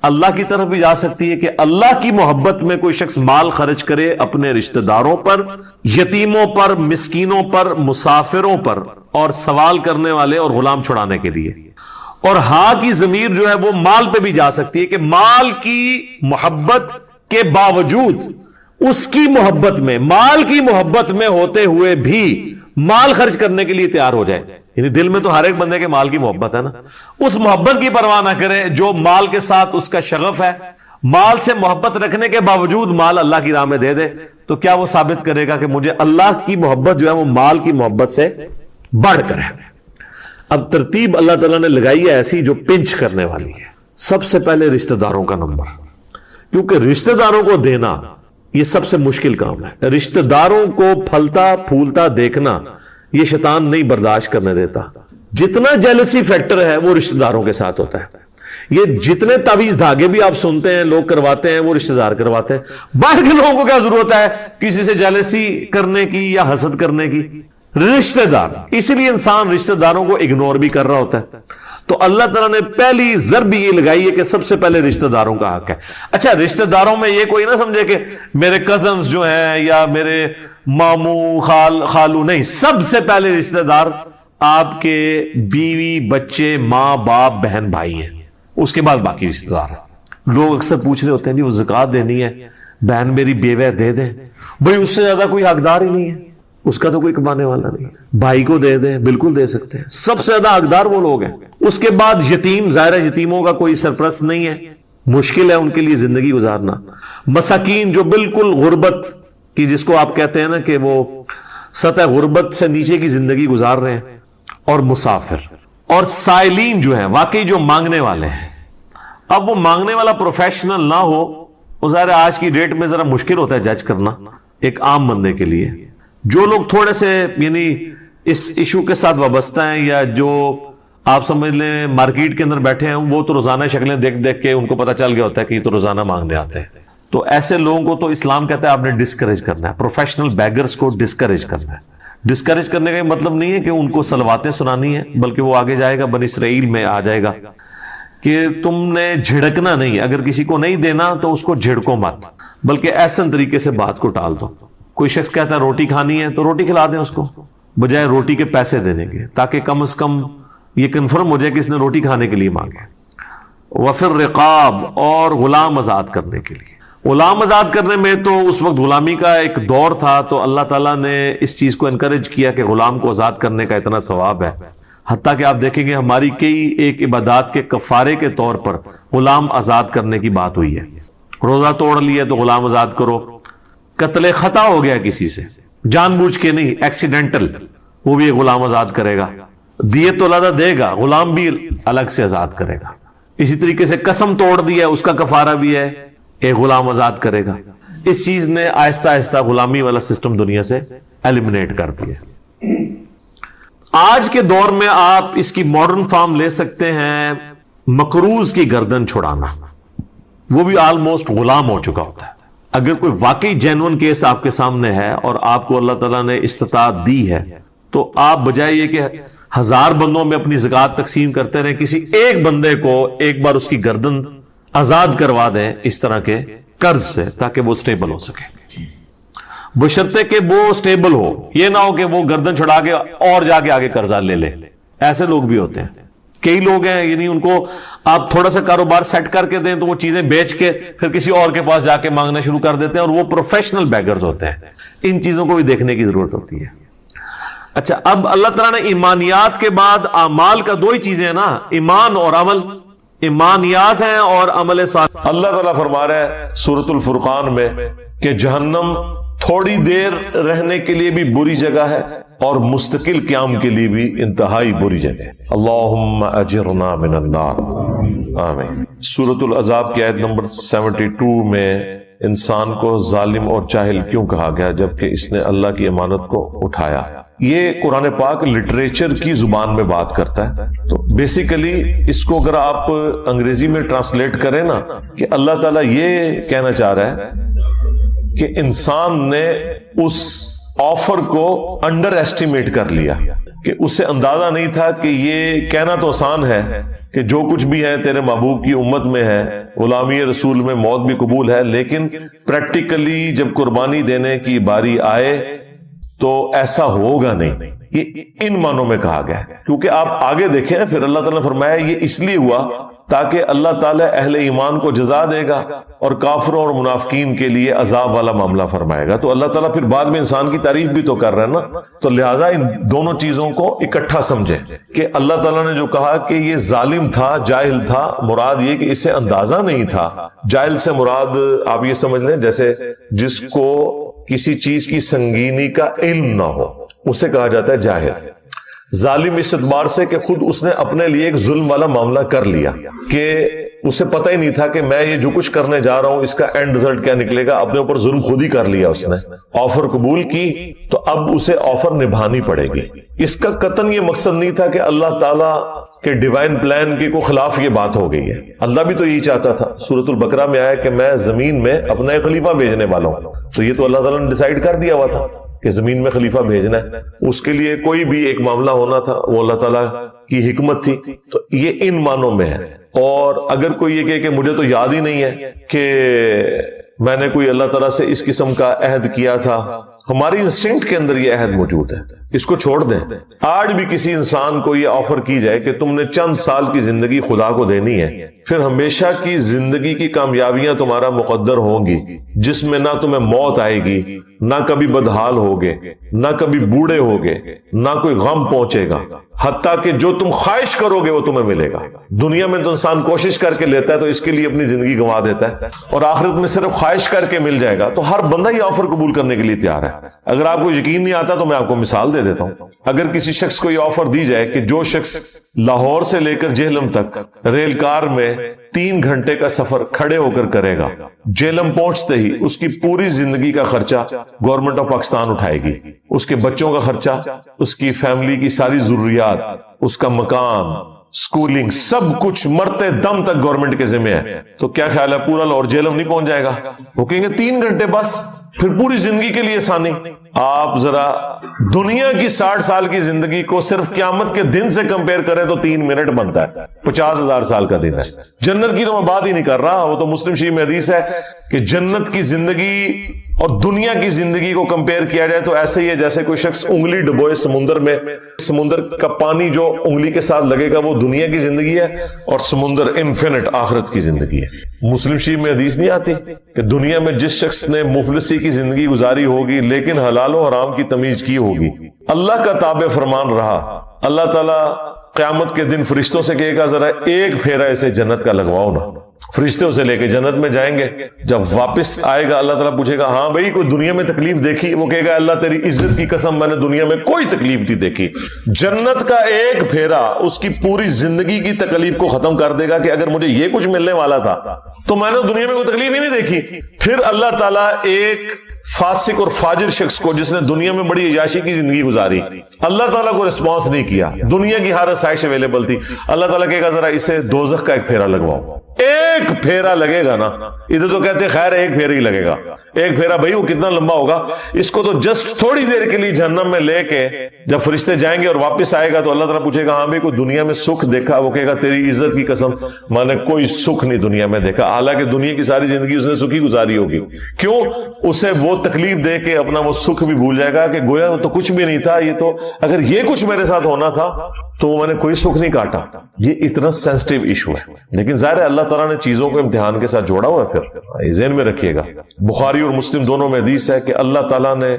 اللہ کی طرف بھی جا سکتی ہے کہ اللہ کی محبت میں کوئی شخص مال خرچ کرے اپنے رشتہ داروں پر، یتیموں پر، مسکینوں پر، مسافروں پر، اور سوال کرنے والے اور غلام چھڑانے کے لیے۔ اور ہاں کی ضمیر جو ہے وہ مال پہ بھی جا سکتی ہے کہ مال کی محبت کے باوجود اس کی محبت میں، مال کی محبت میں ہوتے ہوئے بھی مال خرچ کرنے کے لیے تیار ہو جائے، یعنی دل میں تو ہر ایک بندے کے مال کی محبت ہے نا، اس محبت کی پرواہ نہ کرے، جو مال کے ساتھ اس کا شغف ہے، مال سے محبت رکھنے کے باوجود مال اللہ کی راہ میں دے دے، تو کیا وہ ثابت کرے گا کہ مجھے اللہ کی محبت جو ہے وہ مال کی محبت سے بڑھ کر ہے؟ اب ترتیب اللہ تعالیٰ نے لگائی ہے ایسی جو پنچ کرنے والی ہے۔ سب سے پہلے رشتہ داروں کا نمبر، کیونکہ رشتہ داروں کو دینا یہ سب سے مشکل کام ہے۔ رشتہ داروں کو پھلتا پھولتا دیکھنا یہ شیطان نہیں برداشت کرنے دیتا۔ جتنا جیلسی فیکٹر ہے وہ رشتہ داروں کے ساتھ ہوتا ہے۔ یہ جتنے تعویذ دھاگے بھی آپ سنتے ہیں لوگ کرواتے ہیں، وہ رشتہ دار کرواتے ہیں۔ باہر کے لوگوں کو کیا ضرورت ہے کسی سے جیلسی کرنے کی یا حسد کرنے کی؟ رشتہ دار، اسی لیے انسان رشتہ داروں کو اگنور بھی کر رہا ہوتا ہے۔ تو اللہ تعالیٰ نے پہلی ضرب یہ لگائی ہے کہ سب سے پہلے رشتہ داروں کا حق ہے۔ اچھا، رشتہ داروں میں یہ کوئی نہ سمجھے کہ میرے کزنز جو ہیں یا میرے ماموں خالو، نہیں، سب سے پہلے رشتہ دار آپ کے بیوی، بچے، ماں باپ، بہن بھائی ہیں، اس کے بعد باقی رشتہ دار ہیں۔ لوگ اکثر پوچھ رہے ہوتے ہیں جی وہ زکوٰۃ دینی ہے، بہن میری بیوہ دے دیں، بھائی اس سے زیادہ کوئی حقدار ہی نہیں ہے، اس کا تو کوئی کمانے والا نہیں، بھائی کو دے دیں، بالکل دے سکتے ہیں، سب سے زیادہ حقدار وہ لوگ ہیں۔ اس کے بعد یتیم، ظاہر ہے یتیموں کا کوئی سرپرست نہیں ہے، مشکل ہے ان کے لیے زندگی گزارنا۔ مساکین جو بالکل غربت کی، جس کو آپ کہتے ہیں نا کہ وہ سطح غربت سے نیچے کی زندگی گزار رہے ہیں، اور مسافر، اور سائلین جو ہیں واقعی جو مانگنے والے ہیں۔ اب وہ مانگنے والا پروفیشنل نہ ہو، وہ ظاہر آج کی ڈیٹ میں ذرا مشکل ہوتا ہے جج کرنا ایک عام بندے کے لیے۔ جو لوگ تھوڑے سے یعنی اس ایشو کے ساتھ وابستہ ہیں، یا جو آپ سمجھ لیں مارکیٹ کے اندر بیٹھے ہیں، وہ تو روزانہ شکلیں دیکھ دیکھ کے ان کو پتہ چل گیا ہوتا ہے کہ یہ تو روزانہ مانگنے آتے ہیں، تو ایسے لوگوں کو تو اسلام کہتا ہے آپ نے ڈسکریج کرنا ہے، پروفیشنل بیگرز کو ڈسکریج کرنا ہے۔ ڈسکریج کرنے کا مطلب نہیں ہے کہ ان کو صلواتیں سنانی ہے، بلکہ وہ آگے جائے گا، بنی اسرائیل میں آ جائے گا کہ تم نے جھڑکنا نہیں، اگر کسی کو نہیں دینا تو اس کو جھڑکو مت، بلکہ احسن طریقے سے بات کو ٹال دو۔ کوئی شخص کہتا ہے روٹی کھانی ہے تو روٹی کھلا دیں اس کو، بجائے روٹی کے پیسے دینے کے، تاکہ کم از کم یہ کنفرم ہو جائے کہ اس نے روٹی کھانے کے لیے مانگے۔ وفر رقاب، اور غلام آزاد کرنے کے لیے۔ غلام آزاد کرنے میں تو اس وقت غلامی کا ایک دور تھا، تو اللہ تعالیٰ نے اس چیز کو انکریج کیا کہ غلام کو آزاد کرنے کا اتنا ثواب ہے، حتیٰ کہ آپ دیکھیں گے ہماری کئی ایک عبادات کے کفارے کے طور پر غلام آزاد کرنے کی بات ہوئی ہے. روزہ توڑ لیا تو غلام آزاد کرو. قتل خطا ہو گیا کسی سے، جان بوجھ کے نہیں، ایکسیڈنٹل، وہ بھی ایک غلام آزاد کرے گا. دیت تو علیحدہ دے گا، غلام بھی الگ سے آزاد کرے گا. اسی طریقے سے قسم توڑ دیا، اس کا کفارہ بھی ہے، ایک غلام آزاد کرے گا. اس چیز نے آہستہ آہستہ غلامی والا سسٹم دنیا سے ایلیمنیٹ کر دیا. آج کے دور میں آپ اس کی ماڈرن فارم لے سکتے ہیں، مقروض کی گردن چھڑانا. وہ بھی آلموسٹ غلام ہو چکا ہوتا ہے. اگر کوئی واقعی جینون کیس آپ کے سامنے ہے اور آپ کو اللہ تعالیٰ نے استطاعت دی ہے تو آپ بجائے یہ کہ 1000 بندوں میں اپنی زکوٰۃ تقسیم کرتے رہیں، کسی ایک بندے کو ایک بار اس کی گردن آزاد کروا دیں اس طرح کے قرض سے، تاکہ وہ سٹیبل ہو سکے. بشرطے کہ وہ سٹیبل ہو، یہ نہ ہو کہ وہ گردن چھڑا کے اور جا کے آگے قرضہ لے لے. ایسے لوگ بھی ہوتے ہیں. کئی لوگ ہیں یعنی ان کو آپ تھوڑا سا کاروبار سیٹ کر کے دیں تو وہ چیزیں بیچ کے پھر کسی اور کے پاس جا کے مانگنا شروع کر دیتے ہیں، اور وہ پروفیشنل بیگرز ہوتے ہیں. ان چیزوں کو بھی دیکھنے کی ضرورت ہوتی ہے. اچھا، اب اللہ تعالیٰ نے ایمانیات کے بعد اعمال کا 2 ہی چیزیں ہیں نا، ایمان اور عمل. ایمانیات ہیں اور عمل صالح. اللہ تعالیٰ فرما رہا ہے سورۃ الفرقان میں کہ جہنم تھوڑی دیر رہنے کے لیے بھی بری جگہ ہے اور مستقل قیام کے لیے بھی انتہائی بری جگہ ہے. اللہم اجرنا من النار، آمین. سورۃ الاحزاب کی آیت نمبر 72 میں انسان کو ظالم اور جاہل کیوں کہا گیا جبکہ اس نے اللہ کی امانت کو اٹھایا. یہ قرآن پاک لٹریچر کی زبان میں بات کرتا ہے. تو بیسیکلی اس کو اگر آپ انگریزی میں ٹرانسلیٹ کریں نا، کہ اللہ تعالیٰ یہ کہنا چاہ رہا ہے کہ انسان نے اس آفر کو انڈر ایسٹیمیٹ کر لیا، کہ اسے اندازہ نہیں تھا کہ یہ کہنا تو آسان ہے کہ جو کچھ بھی ہے تیرے محبوب کی امت میں ہے، غلامی رسول میں موت بھی قبول ہے، لیکن پریکٹیکلی جب قربانی دینے کی باری آئے تو ایسا ہوگا نہیں. یہ ان معنوں میں کہا گیا ہے. کیونکہ آپ آگے دیکھیں پھر اللہ تعالیٰ نے فرمایا یہ اس لیے ہوا تاکہ اللہ تعالیٰ اہل ایمان کو جزا دے گا اور کافروں اور منافقین کے لیے عذاب والا معاملہ فرمائے گا. تو اللہ تعالیٰ پھر بعد میں انسان کی تعریف بھی تو کر رہا ہے نا. تو لہٰذا ان دونوں چیزوں کو اکٹھا سمجھیں کہ اللہ تعالیٰ نے جو کہا کہ یہ ظالم تھا، جاہل تھا، مراد یہ کہ اسے اندازہ نہیں تھا. جاہل سے مراد آپ یہ سمجھ لیں جیسے جس کو کسی چیز کی سنگینی کا علم نہ ہو، اسے کہا جاتا ہے جاہل. ظالم اس اعتبار سے کہ خود اس نے اپنے لیے ایک ظلم والا معاملہ کر لیا کہ اسے پتہ ہی نہیں تھا کہ میں یہ جو کچھ کرنے جا رہا ہوں اس کا اینڈ رزلٹ کیا نکلے گا. اپنے اوپر ظلم خود ہی کر لیا. اس نے آفر قبول کی تو اب اسے آفر نبھانی پڑے گی. اس کا قطعاً یہ مقصد نہیں تھا کہ اللہ تعالیٰ کہ ڈیوائن پلان کے کو خلاف یہ بات ہو گئی ہے. اللہ بھی تو یہی چاہتا تھا. سورۃ البقرہ میں آیا کہ میں زمین میں اپنا ایک خلیفہ بھیجنے والا ہوں. تو یہ تو اللہ تعالیٰ نے ڈیسائیڈ کر دیا ہوا تھا کہ زمین میں خلیفہ بھیجنا ہے. اس کے لیے کوئی بھی ایک معاملہ ہونا تھا، وہ اللہ تعالیٰ کی حکمت تھی. تو یہ ان معنوں میں ہے. اور اگر کوئی یہ کہے کہ مجھے تو یاد ہی نہیں ہے کہ میں نے کوئی اللہ تعالیٰ سے اس قسم کا عہد کیا تھا، ہماری انسٹنکٹ کے اندر یہ عہد موجود ہے، اس کو چھوڑ دیں. آج بھی کسی انسان کو یہ آفر کی جائے کہ تم نے چند سال کی زندگی خدا کو دینی ہے، پھر ہمیشہ کی زندگی کی کامیابیاں تمہارا مقدر ہوں گی، جس میں نہ تمہیں موت آئے گی، نہ کبھی بدحال ہوگے، نہ کبھی بوڑھے ہوگے، نہ کوئی غم پہنچے گا، حتیٰ کہ جو تم خواہش کرو گے وہ تمہیں ملے گا. دنیا میں تو انسان کوشش کر کے لیتا ہے تو اس کے لیے اپنی زندگی گنوا دیتا ہے، اور آخرت میں صرف خواہش کر کے مل جائے گا. تو ہر بندہ یہ آفر قبول کرنے کے لیے تیار ہے. اگر آپ کو یقین نہیں آتا تو میں آپ کو مثال دے دیتا ہوں. اگر کسی شخص کو یہ آفر دی جائے کہ جو شخص لاہور سے لے کر جہلم تک ریل کار میں 3 گھنٹے کا سفر کھڑے ہو کر کرے گا، جہلم پہنچتے ہی اس کی پوری زندگی کا خرچہ گورنمنٹ آف پاکستان اٹھائے گی. اس کے بچوں کا خرچہ، اس کی فیملی کی ساری ضروریات، اس کا مکان، سکولنگ، سب کچھ مرتے دم تک گورنمنٹ کے ذمہ ہے. تو کیا خیال ہے پورا لاہور جہلم نہیں پہنچ جائے گا؟ وہ کہیں گے 3 گھنٹے بس، پھر پوری زندگی کے لیے آسانی. آپ ذرا دنیا کی 60 سال کی زندگی کو صرف قیامت کے دن سے کمپیئر کریں تو 3 منٹ بنتا ہے. 50,000 سال کا دن ہے. جنت کی تو میں بات ہی نہیں کر رہا، وہ تو مسلم شریف میں حدیث ہے کہ جنت کی زندگی اور دنیا کی زندگی کو کمپیئر کیا جائے تو ایسے ہی ہے جیسے کوئی شخص انگلی ڈبوئے سمندر میں، سمندر کا پانی جو انگلی کے ساتھ لگے گا وہ دنیا کی زندگی ہے، اور سمندر انفینٹ آخرت کی زندگی ہے. مسلم شریف میں حدیث نہیں آتی کہ دنیا میں جس شخص نے مفلسی کی زندگی گزاری ہوگی لیکن حلال و حرام کی تمیز کی ہوگی، اللہ کا تابع فرمان رہا اللہ تعالیٰ قیامت کے دن فرشتوں سے کہے گا ذرا ایک پھیرا اسے جنت کا لگواؤ نا. فرشتے اسے لے کے جنت میں جائیں گے. جب واپس آئے گا اللہ تعالیٰ پوچھے گا ہاں بھائی کوئی دنیا میں تکلیف دیکھی؟ وہ کہے گا اللہ تیری عزت کی قسم میں نے دنیا میں کوئی تکلیف نہیں دیکھی. جنت کا ایک پھیرا اس کی پوری زندگی کی تکلیف کو ختم کر دے گا کہ اگر مجھے یہ کچھ ملنے والا تھا تو میں نے دنیا میں کوئی تکلیف ہی نہیں دیکھی. پھر اللہ تعالیٰ ایک فاسق اور فاجر شخص کو جس نے دنیا میں بڑی عیاشی کی زندگی گزاری، اللہ تعالیٰ کو رسپانس نہیں کیا، دنیا کی ہر آسائش اویلیبل تھی، اللہ تعالیٰ کہے گا ذرا اسے دوزخ کا ایک پھیرا لگواؤ. ایک پھیرا لگے گا نا. ادھر تو کہتے خیر ایک پھیرا ہی لگے گا. ایک پھیرا بھائی وہ کتنا لمبا ہوگا. اس کو تو جسٹ تھوڑی دیر کے لیے جہنم میں لے کے جب فرشتے جائیں گے اور واپس آئے گا تو اللہ تعالیٰ پوچھے گا ہاں بھائی کوئی دنیا میں سکھ دیکھا؟ وہ کہے گا تیری عزت کی قسم میں نے کوئی سکھ نہیں دنیا میں دیکھا. حالانکہ دنیا کی ساری زندگی اس نے سکھی گزاری ہوگی. کیوں؟ اسے وہ تکلیف دے کے اپنا وہ سکھ بھی بھول جائے گا کہ گویا وہ تو کچھ بھی نہیں تھا، یہ تو اگر یہ کچھ میرے ساتھ ہونا تھا تو میں نے کوئی سکھ نہیں کاٹا. یہ اتنا سینسٹیو ایشو ہے. لیکن ظاہر ہے اللہ تعالیٰ نے چیزوں کو امتحان کے ساتھ جوڑا ہوا ہے. پھر ذہن میں رکھیے گا بخاری اور مسلم دونوں میں حدیث ہے کہ اللہ تعالیٰ نے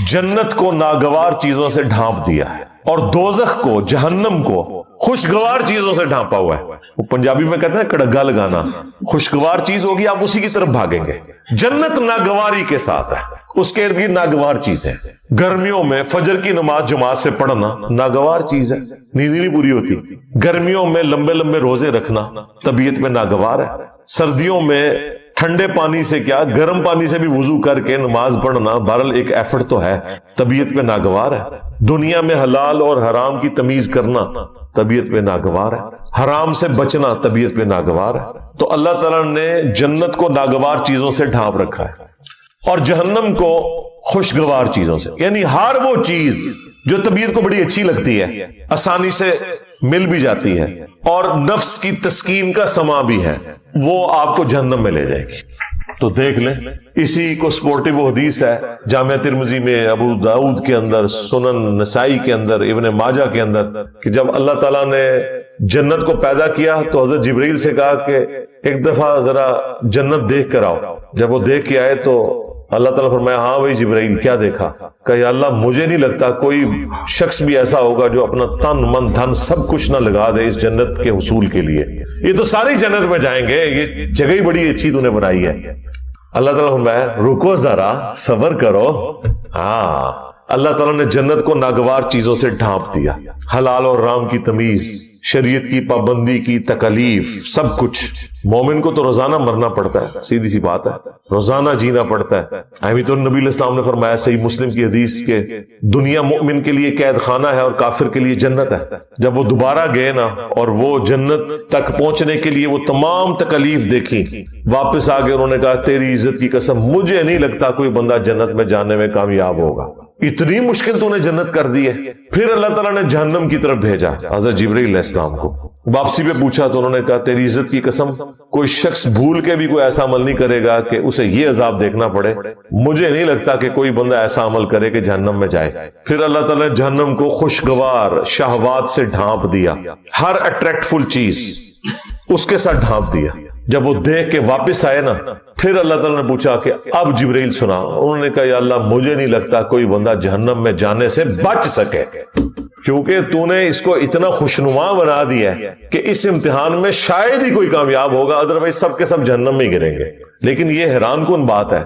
جنت کو ناگوار چیزوں سے ڈھانپ دیا ہے اور دوزخ کو، جہنم کو خوشگوار چیزوں سے ڈھانپا ہوا ہے. وہ پنجابی میں کہتے ہیں کڑگا لگانا. خوشگوار چیز ہوگی آپ اسی کی طرف بھاگیں گے. جنت ناگواری کے ساتھ ہے، اس کے ارد گرد ناگوار چیز ہے. گرمیوں میں فجر کی نماز جماعت سے پڑھنا ناگوار چیز ہے، نیند نہیں پوری ہوتی. گرمیوں میں لمبے لمبے روزے رکھنا طبیعت میں ناگوار ہے. سردیوں میں ٹھنڈے پانی سے کیا گرم پانی سے بھی وضو کر کے نماز پڑھنا بہرحال ایک ایفرٹ تو ہے، طبیعت پہ ناگوار ہے. دنیا میں حلال اور حرام کی تمیز کرنا طبیعت پہ ناگوار ہے. حرام سے بچنا طبیعت پہ ناگوار ہے. تو اللہ تعالیٰ نے جنت کو ناگوار چیزوں سے ڈھانپ رکھا ہے اور جہنم کو خوشگوار چیزوں سے. یعنی ہر وہ چیز جو طبیعت کو بڑی اچھی لگتی ہے، آسانی سے مل بھی جاتی ہے اور نفس کی تسکین کا سما بھی ہے، وہ آپ کو جہنم میں لے جائے گی. تو دیکھ لیں اسی کو سپورٹو وہ حدیث ہے جامع ترمذی میں، ابو داؤد کے اندر، سنن نسائی کے اندر، ابن ماجہ کے اندر، کہ جب اللہ تعالیٰ نے جنت کو پیدا کیا تو حضرت جبرائیل سے کہا کہ ایک دفعہ ذرا جنت دیکھ کر آؤ. جب وہ دیکھ کے آئے تو اللہ تعالیٰ فرمایا ہاں بھائی جبرائیل کیا دیکھا؟ کہ یا اللہ مجھے نہیں لگتا کوئی شخص بھی ایسا ہوگا جو اپنا تن من دھن سب کچھ نہ لگا دے اس جنت کے حصول کے لیے. یہ تو ساری جنت میں جائیں گے، یہ جگہ ہی بڑی اچھی تو نے بنائی ہے. اللہ تعالیٰ فرمایا رکو ذرا صبر کرو. ہاں اللہ تعالیٰ نے جنت کو ناگوار چیزوں سے ڈھانپ دیا. حلال اور حرام کی تمیز، شریعت کی پابندی کی تکلیف، سب کچھ. مومن کو تو روزانہ مرنا پڑتا ہے، سیدھی سی بات ہے، روزانہ جینا پڑتا ہے. تو نبی علیہ السلام نے فرمایا صحیح مسلم کی حدیث کہ دنیا مومن کے لیے قید خانہ ہے اور کافر کے لیے جنت ہے. جب وہ دوبارہ گئے نا اور وہ جنت تک پہنچنے کے لیے وہ تمام تکلیف دیکھی، واپس آ کے انہوں نے کہا تیری عزت کی قسم مجھے نہیں لگتا کوئی بندہ جنت میں جانے میں کامیاب ہوگا، اتنی مشکل تو نے جنت کر دی ہے. پھر اللہ تعالیٰ نے جہنم کی طرف بھیجا حضرت جبرائیل علیہ السلام کو. واپسی پہ پوچھا تو انہوں نے کہا تیری عزت کی قسم کوئی شخص بھول کے بھی کوئی ایسا عمل نہیں کرے گا کہ اسے یہ عذاب دیکھنا پڑے. مجھے نہیں لگتا کہ کوئی بندہ ایسا عمل کرے کہ جہنم میں جائے. پھر اللہ تعالیٰ نے جہنم کو خوشگوار شہوات سے ڈھانپ دیا، ہر اٹریکٹفل چیز اس کے ساتھ ڈھانپ دیا. جب وہ دیکھ کے واپس آئے نا پھر اللہ تعالیٰ نے پوچھا کہ اب جبرائیل سنا. انہوں نے کہا یا اللہ مجھے نہیں لگتا کوئی بندہ جہنم میں جانے سے بچ سکے، کیونکہ تو نے اس کو اتنا خوشنما بنا دیا ہے کہ اس امتحان میں شاید ہی کوئی کامیاب ہوگا، ادروائز سب کے سب جہنم میں ہی گریں گے. لیکن یہ حیران کن بات ہے،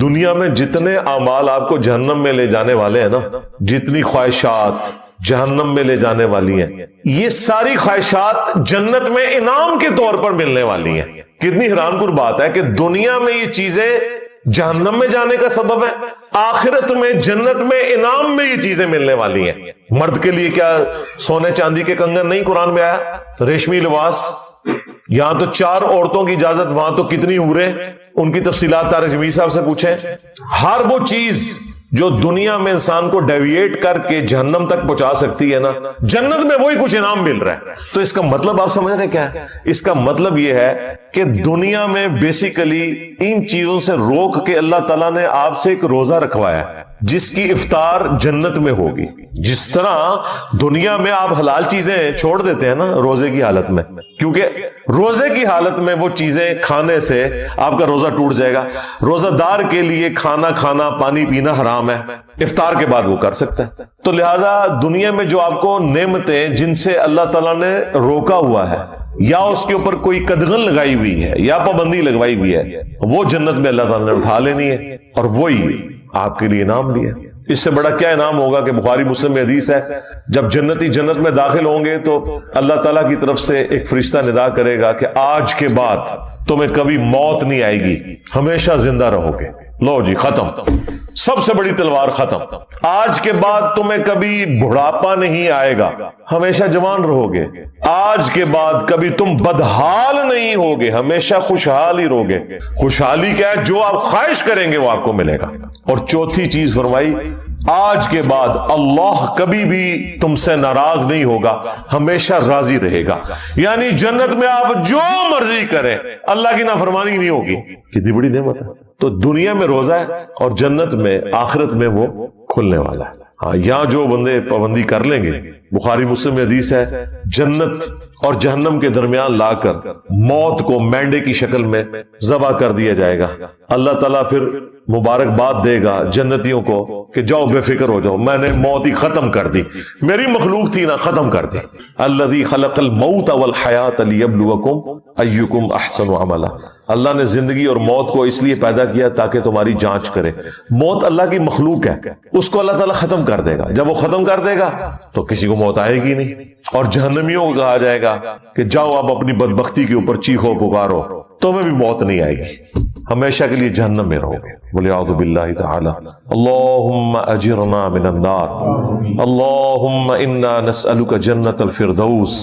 دنیا میں جتنے اعمال آپ کو جہنم میں لے جانے والے ہیں نا، جتنی خواہشات جہنم میں لے جانے والی ہیں، یہ ساری خواہشات جنت میں انعام کے طور پر ملنے والی ہیں. کتنی حیران کن بات ہے کہ دنیا میں یہ چیزیں جہنم میں جانے کا سبب ہے، آخرت میں جنت میں انعام میں یہ چیزیں ملنے والی ہیں. مرد کے لیے کیا سونے چاندی کے کنگن نہیں قرآن میں آیا؟ ریشمی لباس. یہاں تو 4 عورتوں کی اجازت، وہاں تو کتنی عورتیں، ان کی تفصیلات طارق جمیل صاحب سے پوچھیں. ہر وہ چیز جو دنیا میں انسان کو ڈیویٹ کر کے جہنم تک پہنچا سکتی ہے نا، جنت میں وہی کچھ انعام مل رہا ہے. تو اس کا مطلب آپ سمجھ رہے کیا ہے؟ اس کا مطلب یہ ہے کہ دنیا میں بیسیکلی ان چیزوں سے روک کے اللہ تعالیٰ نے آپ سے ایک روزہ رکھوایا ہے. جس کی افطار جنت میں ہوگی. جس طرح دنیا میں آپ حلال چیزیں چھوڑ دیتے ہیں نا روزے کی حالت میں، کیونکہ روزے کی حالت میں وہ چیزیں کھانے سے آپ کا روزہ ٹوٹ جائے گا. روزہ دار کے لیے کھانا کھانا پانی پینا حرام ہے، افطار کے بعد وہ کر سکتا ہے. تو لہذا دنیا میں جو آپ کو نعمتیں جن سے اللہ تعالیٰ نے روکا ہوا ہے یا اس کے اوپر کوئی قدغن لگائی ہوئی ہے یا پابندی لگوائی ہوئی ہے، وہ جنت میں اللہ تعالیٰ نے اٹھا لینی ہے اور وہی آپ کے لیے انعام بھی ہے. اس سے بڑا کیا انعام ہوگا کہ بخاری مسلم میں حدیث ہے، جب جنتی جنت میں داخل ہوں گے تو اللہ تعالیٰ کی طرف سے ایک فرشتہ ندا کرے گا کہ آج کے بعد تمہیں کبھی موت نہیں آئے گی، ہمیشہ زندہ رہو گے. لو جی ختم، سب سے بڑی تلوار ختم. آج کے بعد تمہیں کبھی بڑھاپا نہیں آئے گا، ہمیشہ جوان رہو گے. آج کے بعد کبھی تم بدحال نہیں ہوگے، ہمیشہ خوشحال ہی رہو گے. خوشحالی کیا ہے؟ جو آپ خواہش کریں گے وہ آپ کو ملے گا. اور چوتھی چیز فرمائی، آج کے بعد اللہ کبھی بھی تم سے ناراض نہیں ہوگا، ہمیشہ راضی رہے گا. یعنی جنت میں آپ جو مرضی کریں اللہ کی نافرمانی نہیں ہوگی. کتنی بڑی نعمت ہے. تو دنیا میں روزہ ہے اور جنت میں آخرت میں وہ کھلنے والا ہے. ہاں یہاں جو بندے پابندی کر لیں گے، بخاری مسلم میں حدیث ہے، جنت اور جہنم کے درمیان لا کر موت کو مینڈے کی شکل میں ذبح کر دیا جائے گا. اللہ تعالیٰ پھر مبارکباد دے گا جنتیوں کو کہ جاؤ بے فکر ہو جاؤ، میں نے موت ہی ختم کر دی، میری مخلوق تھی نا ختم کر دی. الذی خلق الموت والحیات لیبلوکم ایکم احسن عملا. اللہ نے زندگی اور موت کو اس لیے پیدا کیا تاکہ تمہاری جانچ کرے. موت اللہ کی مخلوق ہے، اس کو اللہ تعالیٰ ختم کر دے گا. جب وہ ختم کر دے گا تو کسی کو موت آئے گی نہیں. اور جہنمیوں کو کہا جائے گا کہ جاؤ آپ اپنی بدبختی کے اوپر چیخو پکارو، تمہیں بھی موت نہیں آئے گی، ہمیشہ کے لیے جہنم میں رہو گے. بولے اعوذ باللہ تعالی. اللہم اجرنا من النار، اللہم انا نسألک جنت الفردوس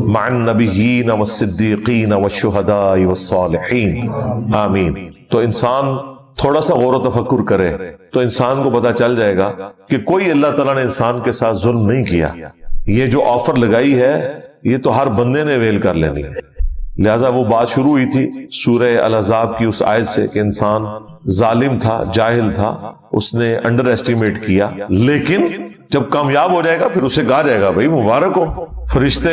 مع النبیین والصدیقین والشہداء والصالحین. آمین. تو انسان تھوڑا سا غور و تفکر کرے تو انسان کو پتا چل جائے گا کہ کوئی اللہ تعالیٰ نے انسان کے ساتھ ظلم نہیں کیا. یہ جو آفر لگائی ہے یہ تو ہر بندے نے ویل کر لینی ہے. لہذا وہ بات شروع ہوئی تھی سورہ الاحزاب کی اس آیت سے کہ انسان ظالم تھا، جاہل تھا، اس نے انڈر ایسٹیمیٹ کیا، لیکن جب کامیاب ہو جائے گا پھر اسے کہا جائے گا بھائی مبارک ہو، فرشتے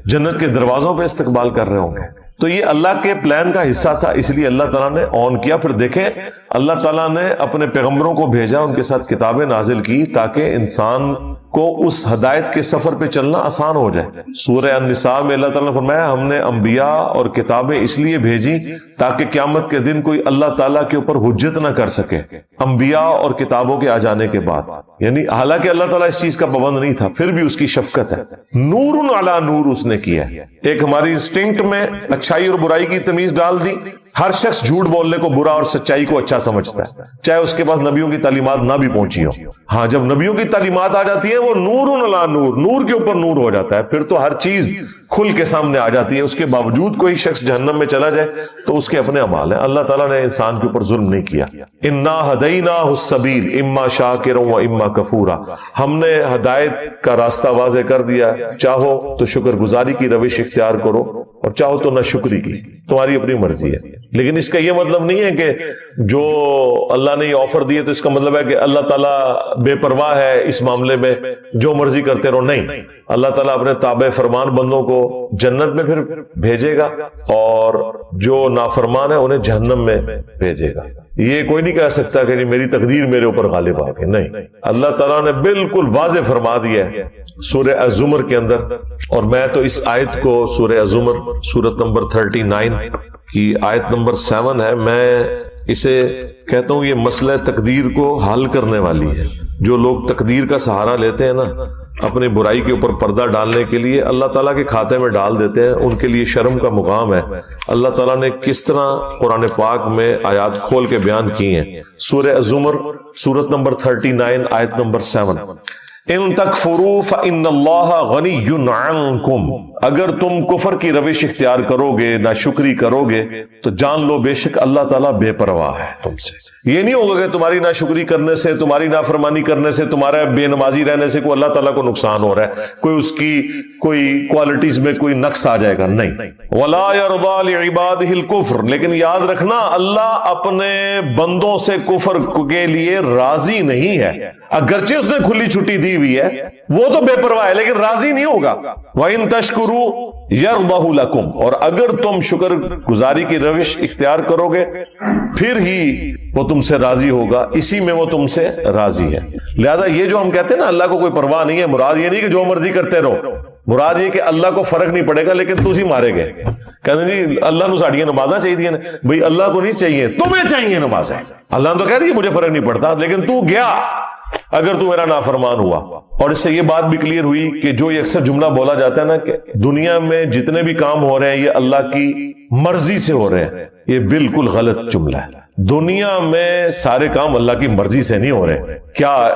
جنت کے دروازوں پہ استقبال کر رہے ہوں گے. تو یہ اللہ کے پلان کا حصہ تھا، اس لیے اللہ تعالیٰ نے آن کیا. پھر دیکھیں اللہ تعالیٰ نے اپنے پیغمبروں کو بھیجا، ان کے ساتھ کتابیں نازل کی تاکہ انسان کو اس ہدایت کے سفر پہ چلنا آسان ہو جائے. سورہ النساء میں اللہ تعالیٰ نے فرمایا ہم نے انبیاء اور کتابیں اس لیے بھیجی تاکہ قیامت کے دن کوئی اللہ تعالیٰ کے اوپر حجت نہ کر سکے انبیاء اور کتابوں کے آ جانے کے بعد. یعنی حالانکہ اللہ تعالیٰ اس چیز کا پابند نہیں تھا، پھر بھی اس کی شفقت ہے. نور علی نور اس نے کیا ہے. ایک ہماری انسٹنکٹ میں اچھائی اور برائی کی تمیز ڈال دی. ہر شخص جھوٹ بولنے کو برا اور سچائی کو اچھا سمجھتا ہے، چاہے اس کے پاس نبیوں کی تعلیمات نہ بھی پہنچی ہو. ہاں جب نبیوں کی تعلیمات آ جاتی ہیں وہ نور علی نور، نور کے اوپر نور ہو جاتا ہے، پھر تو ہر چیز کھل کے سامنے آ جاتی ہے. اس کے باوجود کوئی شخص جہنم میں چلا جائے تو اس کے اپنے اعمال ہیں. اللہ تعالیٰ نے انسان کے اوپر ظلم نہیں کیا. انا ہدیناہ السبیل اما شاکرا و اما کفورا. ہم نے ہدایت کا راستہ واضح کر دیا، چاہو تو شکر گزاری کی روش اختیار کرو اور چاہو تو نہ شکری کی، تمہاری اپنی مرضی ہے. لیکن اس کا یہ مطلب نہیں ہے کہ جو اللہ نے یہ آفر دیے تو اس کا مطلب ہے کہ اللہ تعالیٰ بے پرواہ ہے اس معاملے میں، جو مرضی کرتے رہو. نہیں، اللہ تعالیٰ اپنے تابع فرمان بندوں کو جنت میں پھر بھیجے گا اور جو نافرمان ہے انہیں جہنم میں بھیجے گا. یہ کوئی نہیں کہہ سکتا کہ میری تقدیر میرے اوپر غالب آ گئی. نہیں، اللہ تعالیٰ نے بالکل واضح فرما دیا ہے سورہ الزمر کے اندر. اور میں تو اس آیت کو سورہ الزمر سورت نمبر 39 کی آیت نمبر 7 ہے، میں اسے کہتا ہوں یہ مسئلہ تقدیر کو حل کرنے والی ہے. جو لوگ تقدیر کا سہارا لیتے ہیں نا اپنی برائی کے اوپر پردہ ڈالنے کے لیے، اللہ تعالیٰ کے کھاتے میں ڈال دیتے ہیں، ان کے لیے شرم کا مقام ہے. اللہ تعالیٰ نے کس طرح قرآن پاک میں آیات کھول کے بیان کی ہیں. سورہ الزمر سورت نمبر 39 آیت نمبر 7. ان تکفروا فإن اللہ غنی عنکم، اگر تم کفر کی روش اختیار کرو گے، ناشکری کرو گے، تو جان لو بے شک اللہ تعالیٰ بے پرواہ ہے تم سے۔ یہ نہیں ہوگا کہ تمہاری ناشکری کرنے سے، تمہاری نافرمانی کرنے سے، تمہارا بے نمازی رہنے سے کوئی اللہ تعالیٰ کو نقصان ہو رہا ہے، کوئی اس کی کوئی کوالٹیز میں کوئی نقص آ جائے گا، نہیں۔ وَلَا يَرْضَى لِعِبَادِهِ الْكُفْرَ، لیکن یاد رکھنا اللہ اپنے بندوں سے کفر کے لیے راضی نہیں ہے، اگرچہ اس نے کھلی چھٹی دی ہوئی ہے، وہ تو بے پرواہ ہے لیکن راضی نہیں ہوگا۔ وَإِن تَشْكُرُوا يَرْضَهُ لَكُمْ، اور اگر تم شکر گزاری کی روش اختیار کرو گے پھر ہی وہ تم سے راضی ہوگا، اسی میں وہ تم سے راضی ہے۔ لہذا یہ جو ہم کہتے ہیں نا اللہ کو کوئی پرواہ نہیں ہے، مراد یہ نہیں کہ جو مرضی کرتے رہو، مراد یہ کہ اللہ کو فرق نہیں پڑے گا لیکن تسی مارے گئے، کہتے ہیں جی اللہ نو ساڑیاں نمازاں چاہیے، بھئی اللہ کو نہیں چاہیے، تمہیں چاہیے نمازیں۔ اللہ نے تو کہہ رہی ہے مجھے فرق نہیں پڑتا، لیکن تو گیا اگر تو میرا نافرمان ہوا۔ اور اس سے یہ بات بھی کلیئر ہوئی کہ جو یہ اکثر جملہ بولا جاتا ہے نا کہ دنیا میں جتنے بھی کام ہو رہے ہیں یہ اللہ کی مرضی سے ہو رہے ہیں، یہ بالکل غلط جملہ ہے۔ دنیا میں سارے کام اللہ کی مرضی سے نہیں ہو رہے۔ کیا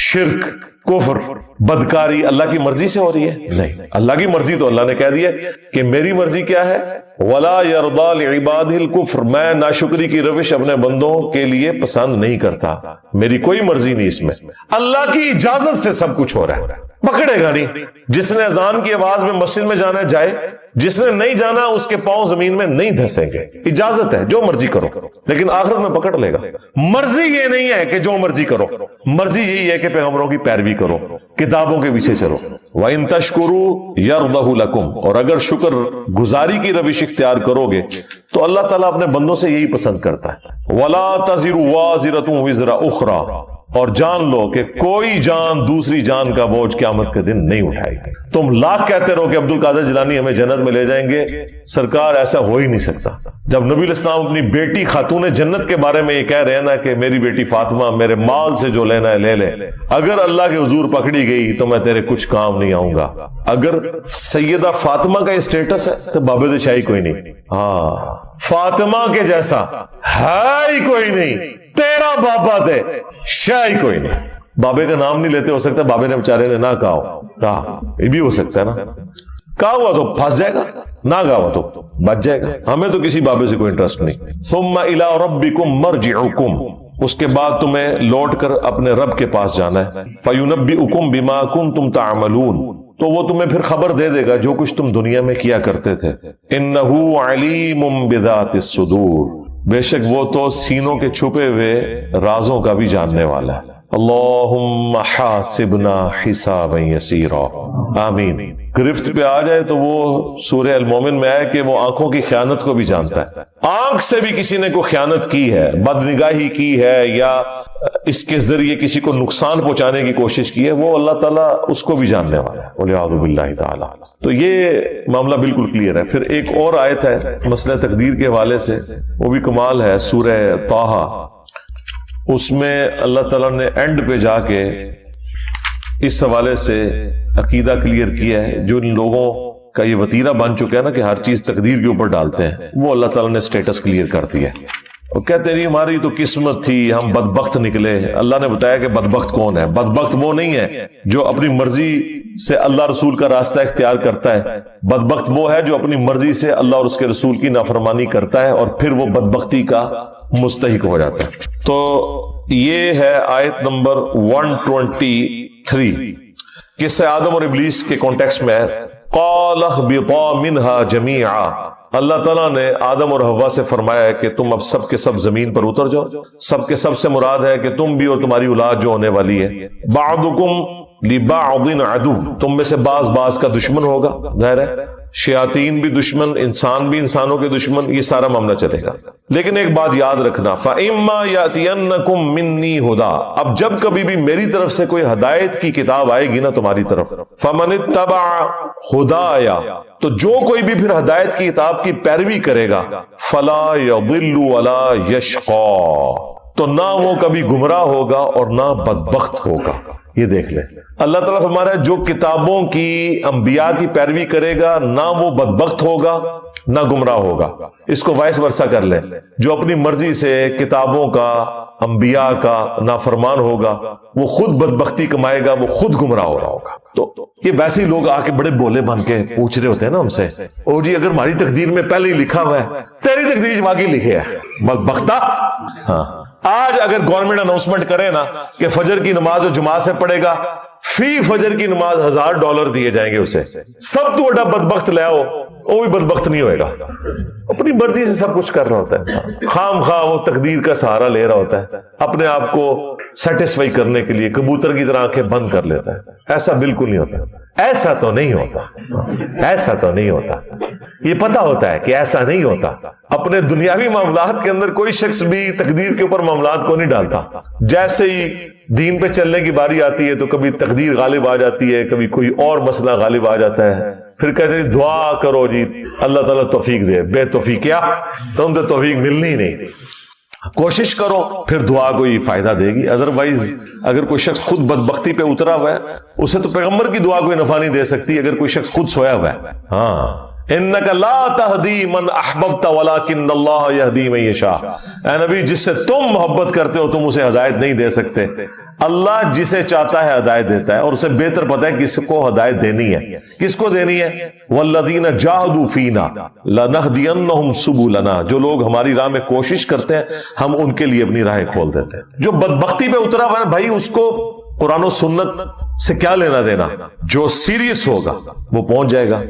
شرک، کفر، بدکاری اللہ کی مرضی سے ہو رہی ہے؟ نہیں، اللہ کی مرضی تو اللہ نے کہہ دیا کہ میری مرضی کیا ہے، وَلَا يَرْضَى لِعِبَادِهِ الْكُفْرَ، میں ناشکری کی روش اپنے بندوں کے لیے پسند نہیں کرتا، میری کوئی مرضی نہیں اس میں، اللہ کی اجازت سے سب کچھ ہو رہا ہے، پکڑے گا نہیں۔ جس نے اذان کی آواز میں مسجد میں جانا جائے، جس نے نہیں جانا اس کے پاؤں زمین میں نہیں دھسیں گے، اجازت ہے، جو مرضی کرو، لیکن آخرت میں پکڑ لے گا۔ مرضی یہ نہیں ہے کہ جو مرضی کرو، مرضی یہی ہے کہ پیغمبروں کی پیروی کرو، کتابوں کے پیچھے چلو۔ وَإِن تَشْكُرُوا يَرْضَهُ لَكُمْ، اور اگر شکر گزاری کی روش اختیار کرو گے تو اللہ تعالیٰ اپنے بندوں سے یہی پسند کرتا ہے۔ وَلَا تَزِرُ وَازِرَةٌ وِزْرَ أُخْرَى، اور جان لو کہ کوئی جان دوسری جان کا بوجھ قیامت کے دن نہیں اٹھائے گی۔ تم لاکھ کہتے رہو کہ عبد القادر جیلانی ہمیں جنت میں لے جائیں گے، سرکار ایسا ہو ہی نہیں سکتا۔ جب نبی الاسلام اپنی بیٹی خاتون جنت کے بارے میں یہ کہہ رہے ہیں نا کہ میری بیٹی فاطمہ میرے مال سے جو لینا ہے لے لے، اگر اللہ کے حضور پکڑی گئی تو میں تیرے کچھ کام نہیں آؤں گا۔ اگر سیدہ فاطمہ کا یہ سٹیٹس ہے تو بابے شاہی کوئی نہیں، ہاں فاطمہ کے جیسا ہے ہی کوئی نہیں، تیرا بابا تھے شاہی کوئی نہیں۔ بابے کا نام نہیں لیتے، ہو سکتا ہے بابے نے بیچارے نے نہ کہا، یہ بھی ہو سکتا ہے نا، کہا ہوا تو پھنس جائے گا، نہ کہا ہوا تو بچ جائے گا۔ ہمیں تو کسی بابے سے کوئی انٹرسٹ نہیں۔ ثم الى ربکم مرجعکم، اس کے بعد تمہیں لوٹ کر اپنے رب کے پاس جانا ہے۔ فینبئکم بما کنتم تعملون، تو وہ تمہیں پھر خبر دے دے گا جو کچھ تم دنیا میں کیا کرتے تھے۔ انہ علیم بذات الصدور، بے شک وہ تو سینوں کے چھپے ہوئے رازوں کا بھی جاننے والا ہے۔ اللہم حاسبنا حسابا یسیرا، آمین۔ گرفت پہ آ جائے تو وہ سورہ المومن میں آئے کہ وہ آنکھوں کی خیانت کو بھی جانتا ہے۔ آنکھ سے بھی کسی نے کوئی خیانت کی ہے، بدنگاہی کی ہے، یا اس کے ذریعے کسی کو نقصان پہنچانے کی کوشش کی ہے، وہ اللہ تعالیٰ اس کو بھی جاننے والا ہے، وَلِعَوْذُ بِاللَّهِ تعالیٰ۔ تو یہ معاملہ بالکل کلیئر ہے۔ پھر ایک اور آیت ہے مسئلہ تقدیر کے حوالے سے، وہ بھی کمال ہے، سورہ طٰہٰ، اس میں اللہ تعالیٰ نے اینڈ پہ جا کے اس حوالے سے عقیدہ کلیئر کیا ہے۔ جو ان لوگوں کا یہ وتیرہ بن چکا ہے نا کہ ہر چیز تقدیر کے اوپر ڈالتے ہیں، وہ اللہ تعالیٰ نے سٹیٹس کلیئر کر دیا ہے۔ اور کہتے نہیں ہماری تو قسمت تھی، ہم بدبخت نکلے۔ اللہ نے بتایا کہ بدبخت کون ہے؟ بدبخت وہ نہیں ہے جو اپنی مرضی سے اللہ رسول کا راستہ اختیار کرتا ہے، بدبخت وہ ہے جو اپنی مرضی سے اللہ اور اس کے رسول کی نافرمانی کرتا ہے اور پھر وہ بدبختی کا مستحق ہو جاتا ہے۔ تو یہ ہے آیت نمبر 123، قصہ آدم اور ابلیس کے کانٹیکسٹ میں ہے۔ قَالَ اهْبِطَا مِنْهَا جَمِيعًا، اللہ تعالیٰ نے آدم اور حوا سے فرمایا ہے کہ تم اب سب کے سب زمین پر اتر جاؤ۔ سب کے سب سے مراد ہے کہ تم بھی اور تمہاری اولاد جو ہونے والی ہے۔ بَعْضُكُمْ لِبَعْضٍ عَدُوٌّ، تم میں سے بعض کا دشمن ہوگا، ظاہر ہے شیاطین بھی دشمن، انسان بھی انسانوں کے دشمن، یہ سارا معاملہ چلے گا۔ لیکن ایک بات یاد رکھنا، فَإِمَّا يَأْتِيَنَّكُم مِّنِّي هُدًى، اب جب کبھی بھی میری طرف سے کوئی ہدایت کی کتاب آئے گی نا تمہاری طرف، فَمَنِ اتَّبَعَ هُدَايَ، تو جو کوئی بھی پھر ہدایت کی کتاب کی پیروی کرے گا، فَلَا يَضِلُّ وَلَا يَشْقَى، تو نہ وہ کبھی گمراہ ہوگا اور نہ بدبخت ہوگا۔ یہ دیکھ لیں، اللہ تعالیٰ فرما رہا ہے جو کتابوں کی، انبیاء کی پیروی کرے گا، نہ وہ بدبخت ہوگا نہ گمراہ ہوگا. اس کو وائس ورثہ کر لیں. جو اپنی مرضی سے کتابوں کا، انبیاء کا نافرمان ہوگا وہ خود بدبختی کمائے گا، وہ خود گمراہ ہو رہا ہوگا. تو یہ ویسے ہی لوگ آ کے بڑے بولے بن کے پوچھ رہے ہوتے ہیں نا ہم سے، او جی اگر ہماری تقدیر میں پہلے ہی لکھا ہوا ہے، تیری تقدیر واقعی لکھے ہے بدبختہ. ہاں آج اگر گورنمنٹ اناؤنسمنٹ کرے نا کہ فجر کی نماز جو جماعت سے پڑھے گا فی فجر کی نماز $1000 دیے جائیں گے اسے، سب تو بڑا بدبخت لے آؤ، وہ بھی بدبخت نہیں ہوئے گا. اپنی مرضی سے سب کچھ کر رہا ہوتا ہے انسان، خام خواہ وہ تقدیر کا سہارا لے رہا ہوتا ہے اپنے آپ کو سیٹسفائی کرنے کے لیے، کبوتر کی طرح آنکھیں بند کر لیتا ہے. ایسا بالکل نہیں ہوتا، ایسا تو نہیں ہوتا، ایسا تو نہیں ہوتا. یہ پتا ہوتا ہے کہ ایسا نہیں ہوتا. اپنے دنیاوی معاملات کے اندر کوئی شخص بھی تقدیر کے اوپر معاملات کو نہیں ڈالتا. جیسے ہی دین پہ چلنے کی باری آتی ہے تو کبھی تقدیر غالب آ جاتی ہے، کبھی کوئی اور مسئلہ غالب آ جاتا ہے، پھر کہتے ہیں دعا کرو جی اللہ تعالیٰ توفیق دے. بے توفیق کیا، تم تو توفیق ملنی نہیں. کوشش کرو پھر دعا کوئی فائدہ دے گی. ادروائز اگر کوئی شخص خود بدبختی پہ اترا ہوا ہے اسے تو پیغمبر کی دعا کوئی نفع نہیں دے سکتی اگر کوئی شخص خود سویا ہوا ہے. ہاں انک لا تہدی من احببت ولکن اللہ یہدی من یشاء. اے نبی جس سے تم محبت کرتے ہو تم اسے ہدایت نہیں دے سکتے، اللہ جسے چاہتا ہے ہدایت دیتا ہے، اور اسے بہتر پتہ ہے کس کو ہدایت دینی ہے. کس کو دینی ہے؟ والذین جاہدوا فینا لنہدینہم سبلنا. جو لوگ ہماری راہ میں کوشش کرتے ہیں ہم ان کے لیے اپنی راہیں کھول دیتے ہیں. جو بدبختی پہ اترا ہوا ہے بھائی اس کو قرآن و سنت سے کیا لینا دینا. جو سیریس ہوگا وہ پہنچ جائے گا.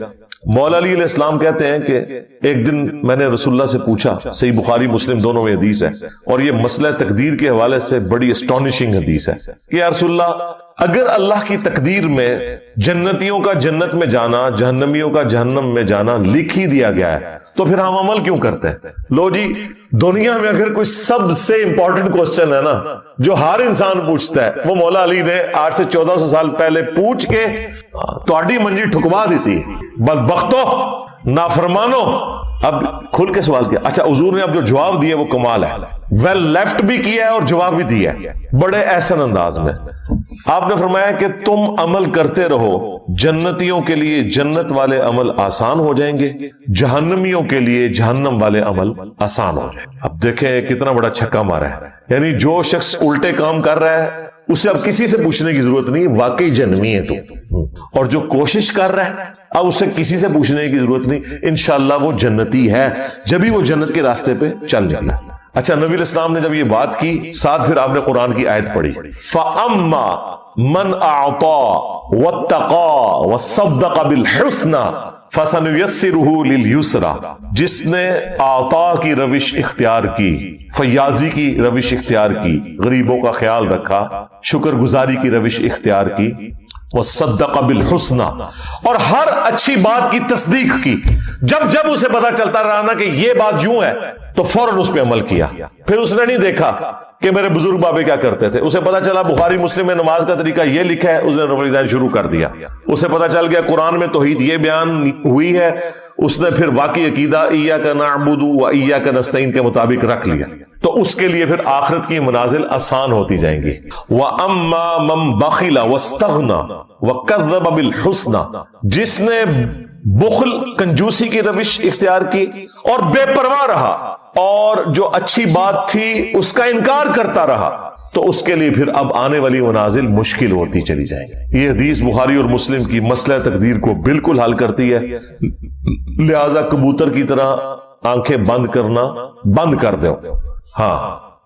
مولا علی علیہ السلام کہتے ہیں کہ ایک دن میں نے رسول اللہ سے پوچھا، صحیح بخاری مسلم دونوں میں حدیث ہے، اور یہ مسئلہ تقدیر کے حوالے سے بڑی اسٹانشنگ حدیث ہے کہ یا رسول اللہ اگر اللہ کی تقدیر میں جنتیوں کا جنت میں جانا، جہنمیوں کا جہنم میں جانا لکھ ہی دیا گیا ہے تو پھر ہم عمل کیوں کرتے ہیں؟ لو جی دنیا میں اگر کوئی سب سے امپورٹنٹ کوسچن ہے نا جو ہر انسان پوچھتا ہے وہ مولا علی نے 800 سے 1400 سال پہلے پوچھ کے تہاڈی منجی ٹھکوا دی تھی. بدبختو، نافرمانو. اب کھل کے سوال کیا. اچھا حضور نے اب جو جواب دیا وہ کمال ہے، ویل لیفٹ بھی کیا ہے اور جواب بھی دیا ہے بڑے احسن انداز میں. آپ نے فرمایا کہ تم عمل کرتے رہو، جنتیوں کے لیے جنت والے عمل آسان ہو جائیں گے، جہنمیوں کے لیے جہنم والے عمل آسان ہو جائیں گے. اب دیکھیں کتنا بڑا چھکا مارا ہے. یعنی جو شخص الٹے کام کر رہا ہے اسے اب کسی سے پوچھنے کی ضرورت نہیں، واقعی جنمی ہے تو. اور جو کوشش کر رہا ہے اب اسے کسی سے پوچھنے کی ضرورت نہیں، انشاءاللہ وہ جنتی ہے جبھی وہ جنت کے راستے پہ چل جانا. اچھا نبی علیہ السلام نے جب یہ بات کی ساتھ پھر آپ نے قرآن کی آیت پڑھی، فَأَمَّا مَنْ أَعْطَى وَاتَّقَى وَصَدَّقَ بِالْحُسْنَى فَسَنُيَسِّرُهُ لِلْيُسْرَى. جس نے عطا کی روش اختیار کی، فیاضی کی روش اختیار کی، غریبوں کا خیال رکھا، شکر گزاری کی روش اختیار کی، وَصَدَّقَ بِالْحُسْنَى اور ہر اچھی بات کی تصدیق کی. جب اسے پتا چلتا رہا نا کہ یہ بات یوں ہے تو فوراً اس پہ عمل کیا. پھر اس نے نہیں دیکھا کہ میرے بزرگ بابے کیا کرتے تھے، اسے پتا چلا بخاری مسلم میں نماز کا طریقہ یہ لکھا ہے، اس نے رفع شروع کر دیا. اسے پتا چل گیا قرآن میں توحید یہ بیان ہوئی ہے، اس نے پھر واقعی عقیدہ ایاک نعبد و ایاک نستعین کے مطابق رکھ لیا. تو اس کے لیے پھر آخرت کی منازل آسان ہوتی جائیں گی. وَأَمَّا مَن بَخِلَ وَاسْتَغْنَى وَكَذَّبَ بِالْحُسْنَى. جس نے بخل کنجوسی کی روش اختیار کی اور بے پرواہ رہا اور جو اچھی بات تھی اس کا انکار کرتا رہا تو اس کے لیے پھر اب آنے والی منازل مشکل ہوتی چلی جائیں گی. یہ حدیث بخاری اور مسلم کی مسئلہ تقدیر کو بالکل حل کرتی ہے. لہذا کبوتر کی طرح آنکھیں بند کرنا بند کر دو. ہاں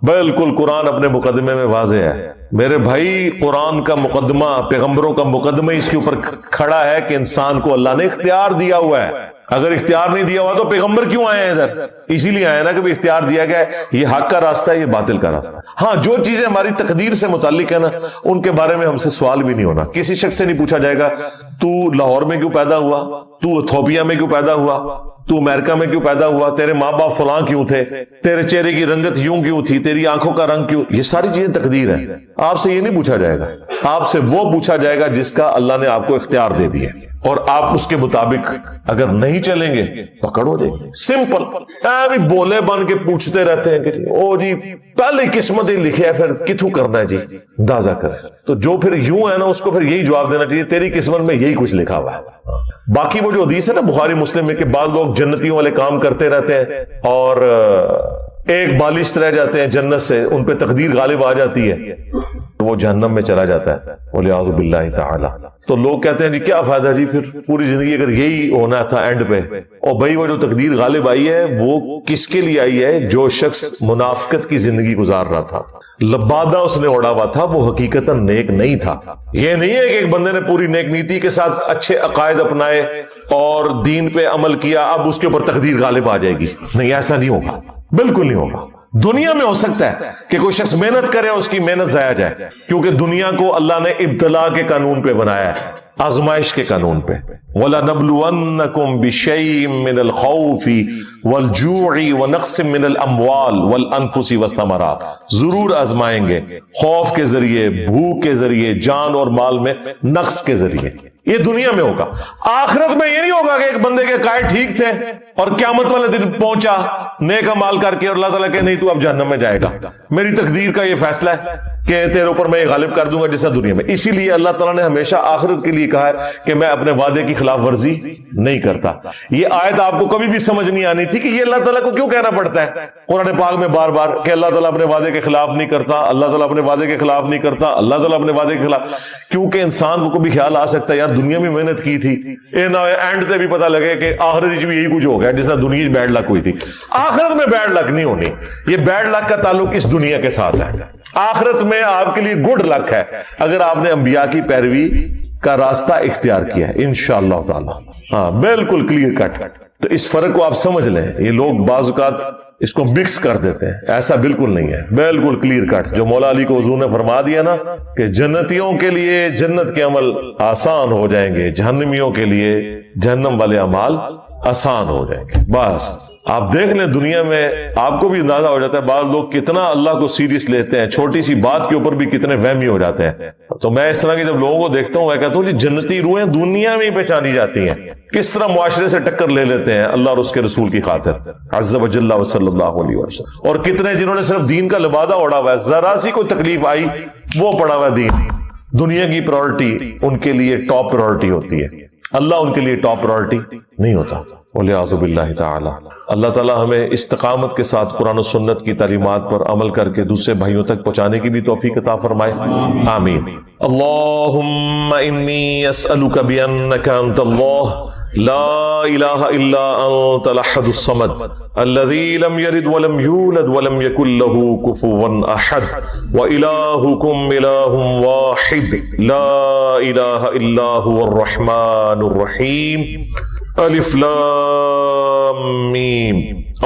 بالکل قرآن اپنے مقدمے میں واضح ہے میرے بھائی. قرآن کا مقدمہ، پیغمبروں کا مقدمہ اس کے اوپر کھڑا ہے کہ انسان کو اللہ نے اختیار دیا ہوا ہے. اگر اختیار نہیں دیا ہوا تو پیغمبر کیوں آئے ہیں ادھر؟ اسی لیے آئے نا کہ اختیار دیا گیا ہے یہ حق کا راستہ ہے، یہ باطل کا راستہ ہے. ہاں جو چیزیں ہماری تقدیر سے متعلق ہے نا ان کے بارے میں ہم سے سوال بھی نہیں ہونا. کسی شخص سے نہیں پوچھا جائے گا تو لاہور میں کیوں پیدا ہوا، تو ایتھوپیا میں کیوں پیدا ہوا، تو امریکہ میں کیوں پیدا ہوا، تیرے ماں باپ فلاں کیوں تھے، تیرے چہرے کی رنگت یوں کیوں تھی، تیری آنکھوں کا رنگ کیوں. یہ ساری چیزیں تقدیر ہیں، آپ سے یہ نہیں پوچھا جائے گا. آپ سے وہ پوچھا جائے گا جس کا اللہ نے آپ کو اختیار دے دیا، اور آپ اس کے مطابق اگر نہیں چلیں گے پکڑ ہو جائے گی. سمپل. ابھی بولے بن کے پوچھتے رہتے ہیں کہ او جی پہلے قسمت ہی لکھے ہے، پھر کتوں کرنا ہے جی، اندازہ کرے. تو جو پھر یوں ہے نا، اس کو پھر یہی جواب دینا چاہیے تیری قسمت میں یہی کچھ لکھا ہوا ہے. باقی وہ جو حدیث ہے نا بخاری مسلم میں کہ بعض لوگ جنتیوں والے کام کرتے رہتے ہیں اور ایک بالشت رہ جاتے ہیں جنت سے، ان پہ تقدیر غالب آ جاتی ہے، وہ جہنم میں چلا جاتا ہے والعیاذ باللہ تعالی. تو لوگ کہتے ہیں جی کیا فائدہ جی، پھر پوری زندگی اگر یہی ہونا تھا اینڈ پہ. اور بھائی وہ جو تقدیر غالب آئی ہے وہ کس کے لیے آئی ہے؟ جو شخص منافقت کی زندگی گزار رہا تھا، لبادہ اس نے اوڑا ہوا تھا، وہ حقیقتاً نیک نہیں تھا. یہ نہیں ہے کہ ایک بندے نے پوری نیک نیتی کے ساتھ اچھے عقائد اپنائے اور دین پہ عمل کیا، اب اس کے اوپر تقدیر غالب آ جائے گی. نہیں، ایسا نہیں ہوگا، بالکل نہیں ہوگا. دنیا میں ہو سکتا ہے کہ کوئی شخص محنت کرے اور اس کی محنت ضائع جائے، کیونکہ دنیا کو اللہ نے ابتلا کے قانون پہ بنایا ہے، آزمائش کے قانون پہ. وَلَنَبْلُوَنَّكُمْ بِشَيْءٍ مِّنَ الْخَوْفِ وَالْجُوعِ وَنَقْصٍ مِّنَ الْأَمْوَالِ وَالْأَنفُسِ وَالثَّمَرَاتِ. ضرور آزمائیں گے، خوف کے ذریعے، بھوک کے ذریعے، جان اور مال میں نقص کے ذریعے. یہ دنیا میں ہوگا. آخرت میں یہ نہیں ہوگا کہ ایک بندے کے قائد ٹھیک تھے اور قیامت والے دن پہنچا نیک اعمال کر کے اور اللہ تعالیٰ کہ نہیں تو اب جہنم میں جائے گا، میری تقدیر کا یہ فیصلہ ہے کہ تیرے اوپر میں یہ غالب کر دوں گا جیسا دنیا میں. اسی لیے اللہ تعالیٰ نے ہمیشہ آخرت کے لیے کہا ہے کہ میں اپنے وعدے کی خلاف ورزی نہیں کرتا. یہ آیت آپ کو کبھی بھی سمجھ نہیں آنی تھی کہ یہ اللہ تعالیٰ کو کیوں کہنا پڑتا ہے قرآن پاک میں بار بار کہ اللہ تعالیٰ اپنے وعدے کے خلاف نہیں کرتا، اللہ تعالیٰ اپنے وعدے کے خلاف نہیں کرتا، اللہ تعالیٰ اپنے وعدے کے خلاف. کیونکہ انسان کو کبھی خیال آ سکتا ہے یار دنیا میں محنت کی تھی، اے نہ اینڈ تے بھی پتہ لگے کہ آخرت بھی یہی کچھ ہو گیا جس طرح دنیا بیڈ لک ہوئی تھی. آخرت میں بیڈ لک نہیں ہونی. یہ بیڈ لک کا تعلق اس دنیا کے ساتھ ہے. آخرت میں آپ کے لیے گڈ لک ہے اگر آپ نے انبیاء کی پیروی کا راستہ اختیار کیا ہے انشاءاللہ تعالی. ہاں بالکل کلیئر کٹ. تو اس فرق کو آپ سمجھ لیں. یہ لوگ بعض اوقات اس کو مکس کر دیتے ہیں، ایسا بالکل نہیں ہے، بالکل کلیئر کٹ. جو مولا علی کو حضور نے فرما دیا نا کہ جنتیوں کے لیے جنت کے عمل آسان ہو جائیں گے، جہنمیوں کے لیے جہنم والے اعمال آسان ہو جائیں گے. بس آپ دیکھ لیں دنیا میں آپ کو بھی اندازہ ہو جاتا ہے بعض لوگ کتنا اللہ کو سیریس لیتے ہیں، چھوٹی سی بات کے اوپر بھی کتنے وہمی ہو جاتے ہیں. تو میں اس طرح کی جب لوگوں کو دیکھتا ہوں میں کہتا ہوں جی جنتی روحیں دنیا میں ہی پہچانی جاتی ہیں، کس طرح معاشرے سے ٹکر لے لیتے ہیں اللہ اور اس کے رسول کی خاطر عز و جل و صلی اللہ علیہ وسلم. اور کتنے جنہوں نے صرف دین کا لبادہ اوڑا ہوا ہے، ذرا سی کوئی تکلیف آئی وہ پڑا ہوا ہے دین. دنیا کی پرائورٹی ان کے لیے ٹاپ پرائورٹی ہوتی ہے، اللہ ان کے لیے ٹاپ پرائورٹی نہیں ہوتا. والعیاذ باللہ تعالی. اللہ تعالی ہمیں استقامت کے ساتھ قرآن و سنت کی تعلیمات پر عمل کر کے دوسرے بھائیوں تک پہنچانے کی بھی توفیق عطا فرمائے. آمین. اللہم انی اسألک بانک انت اللہ لا الہ الا انت الاحد الصمد الذي لم يلد ولم يولد ولم يكن له كفوا احد والہکم الہ واحد لا الہ الا هو الرحمن الرحیم. الف لام میم.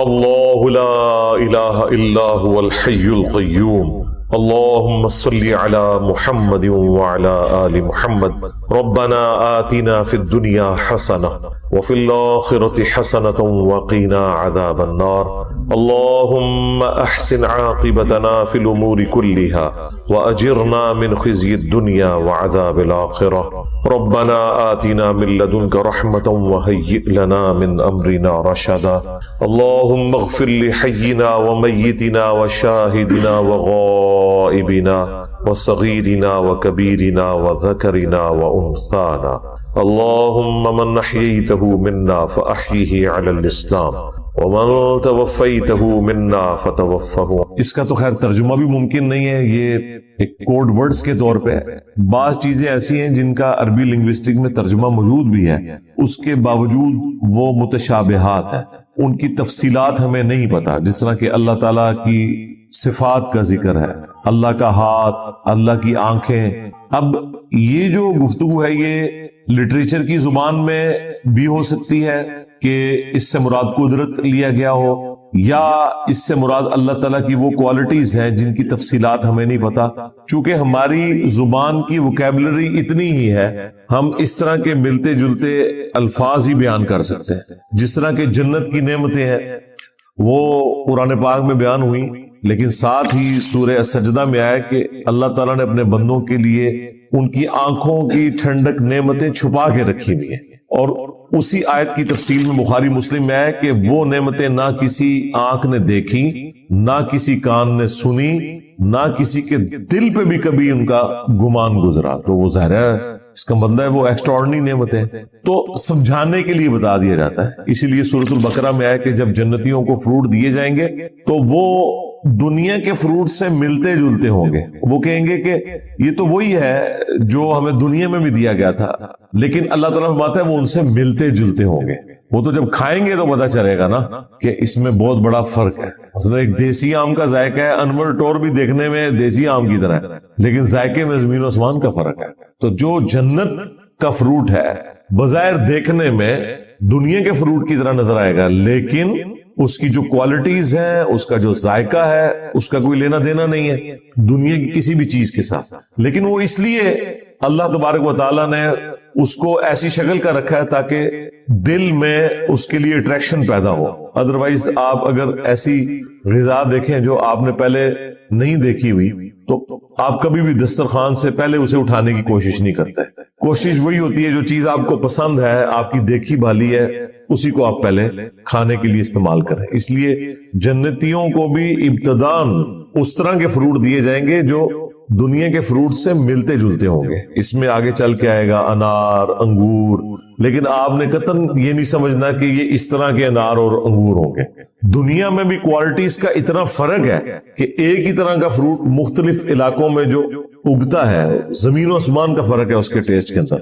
اللہ لا الہ الا هو الحی القیوم. اللهم صل على محمد وعلى آل محمد. ربنا آتنا في الدنيا حسنة وفي الآخرة حسنة وقنا عذاب النار. اللهم أحسن عاقبتنا في الأمور كلها وأجرنا من خزي الدنيا وعذاب الآخرة. ربنا آتنا من لدنك رحمة وهيئ لنا من أمرنا رشدا. اللهم اغفر لحينا وميتنا وشاهدنا وغائبنا وصغيرنا وكبيرنا وذكرنا وأنثانا. اللهم من أحييته منا فأحيه على الإسلام ومن توفيته منا فتوفه. اس کا تو خیر ترجمہ بھی ممکن نہیں ہے، یہ ایک کوڈ ورڈز کے طور پہ. بعض چیزیں ایسی ہیں جن کا عربی لنگوسٹک میں ترجمہ موجود بھی ہے، اس کے باوجود وہ متشابہات ہیں، ان کی تفصیلات ہمیں نہیں پتا. جس طرح کہ اللہ تعالیٰ کی صفات کا ذکر ہے، اللہ کا ہاتھ، اللہ کی آنکھیں. اب یہ جو گفتگو ہے یہ لٹریچر کی زبان میں بھی ہو سکتی ہے کہ اس سے مراد قدرت لیا گیا ہو، یا اس سے مراد اللہ تعالیٰ کی وہ کوالٹیز ہیں جن کی تفصیلات ہمیں نہیں پتا. چونکہ ہماری زبان کی ووکیبلری اتنی ہی ہے، ہم اس طرح کے ملتے جلتے الفاظ ہی بیان کر سکتے ہیں. جس طرح کہ جنت کی نعمتیں ہیں وہ قرآن پاک میں بیان ہوئی، لیکن ساتھ ہی سورہ سجدہ میں آیا کہ اللہ تعالیٰ نے اپنے بندوں کے لیے ان کی آنکھوں کی ٹھنڈک نعمتیں چھپا کے رکھی ہوئی ہیں، اور اسی آیت کی تفصیل میں بخاری مسلم میں آیا کہ وہ نعمتیں نہ کسی آنکھ نے دیکھی، نہ کسی کان نے سنی، نہ کسی کے دل پہ بھی کبھی ان کا گمان گزرا. تو وہ ظاہر ہے اس کا مطلب ہے وہ ایکسٹراڈنری نعمت ہے، تو سمجھانے کے لیے بتا دیا جاتا ہے. اسی لیے سورۃ البقرہ میں آیا کہ جب جنتیوں کو فروٹ دیے جائیں گے تو وہ دنیا کے فروٹ سے ملتے جلتے ہوں گے. وہ کہیں گے کہ یہ تو وہی ہے جو ہمیں دنیا میں بھی دیا گیا تھا، لیکن اللہ تعالیٰ فرماتا ہے وہ ان سے ملتے جلتے ہوں گے. وہ تو جب کھائیں گے تو پتا چلے گا نا کہ اس میں بہت بڑا فرق ہے. مثلا ایک دیسی آم کا ذائقہ ہے، انور ٹور بھی دیکھنے میں دیسی آم کی طرح ہے، لیکن ذائقے میں زمین و آسمان کا فرق ہے. تو جو جنت کا فروٹ ہے بظاہر دیکھنے میں دنیا کے فروٹ کی طرح نظر آئے گا، لیکن اس کی جو کوالٹیز ہیں، اس کا جو ذائقہ ہے، اس کا کوئی لینا دینا نہیں ہے دنیا کی کسی بھی چیز کے ساتھ. لیکن وہ اس لیے اللہ تبارک و تعالیٰ نے اس کو ایسی شکل کا رکھا ہے تاکہ دل میں اس کے لیے اٹریکشن پیدا ہو. ادروائز آپ اگر ایسی غذا دیکھیں جو آپ نے پہلے نہیں دیکھی ہوئی تو آپ کبھی بھی دسترخوان سے پہلے اسے اٹھانے کی کوشش نہیں کرتے. کوشش وہی ہوتی ہے جو چیز آپ کو پسند ہے، آپ کی دیکھی بھالی ہے، اسی کو آپ پہلے کھانے کے لیے استعمال کریں. اس لیے جنتیوں کو بھی ابتداً اس طرح کے فروٹ دیے جائیں گے جو دنیا کے فروٹ سے ملتے جلتے ہوں گے. اس میں آگے چل کے آئے گا انار، انگور، لیکن آپ نے قطعاً یہ نہیں سمجھنا کہ یہ اس طرح کے انار اور انگور ہوں گے. دنیا میں بھی کوالٹیز کا اتنا فرق ہے کہ ایک ہی طرح کا فروٹ مختلف علاقوں میں جو اگتا ہے، زمین و آسمان کا فرق ہے اس کے ٹیسٹ کے اندر.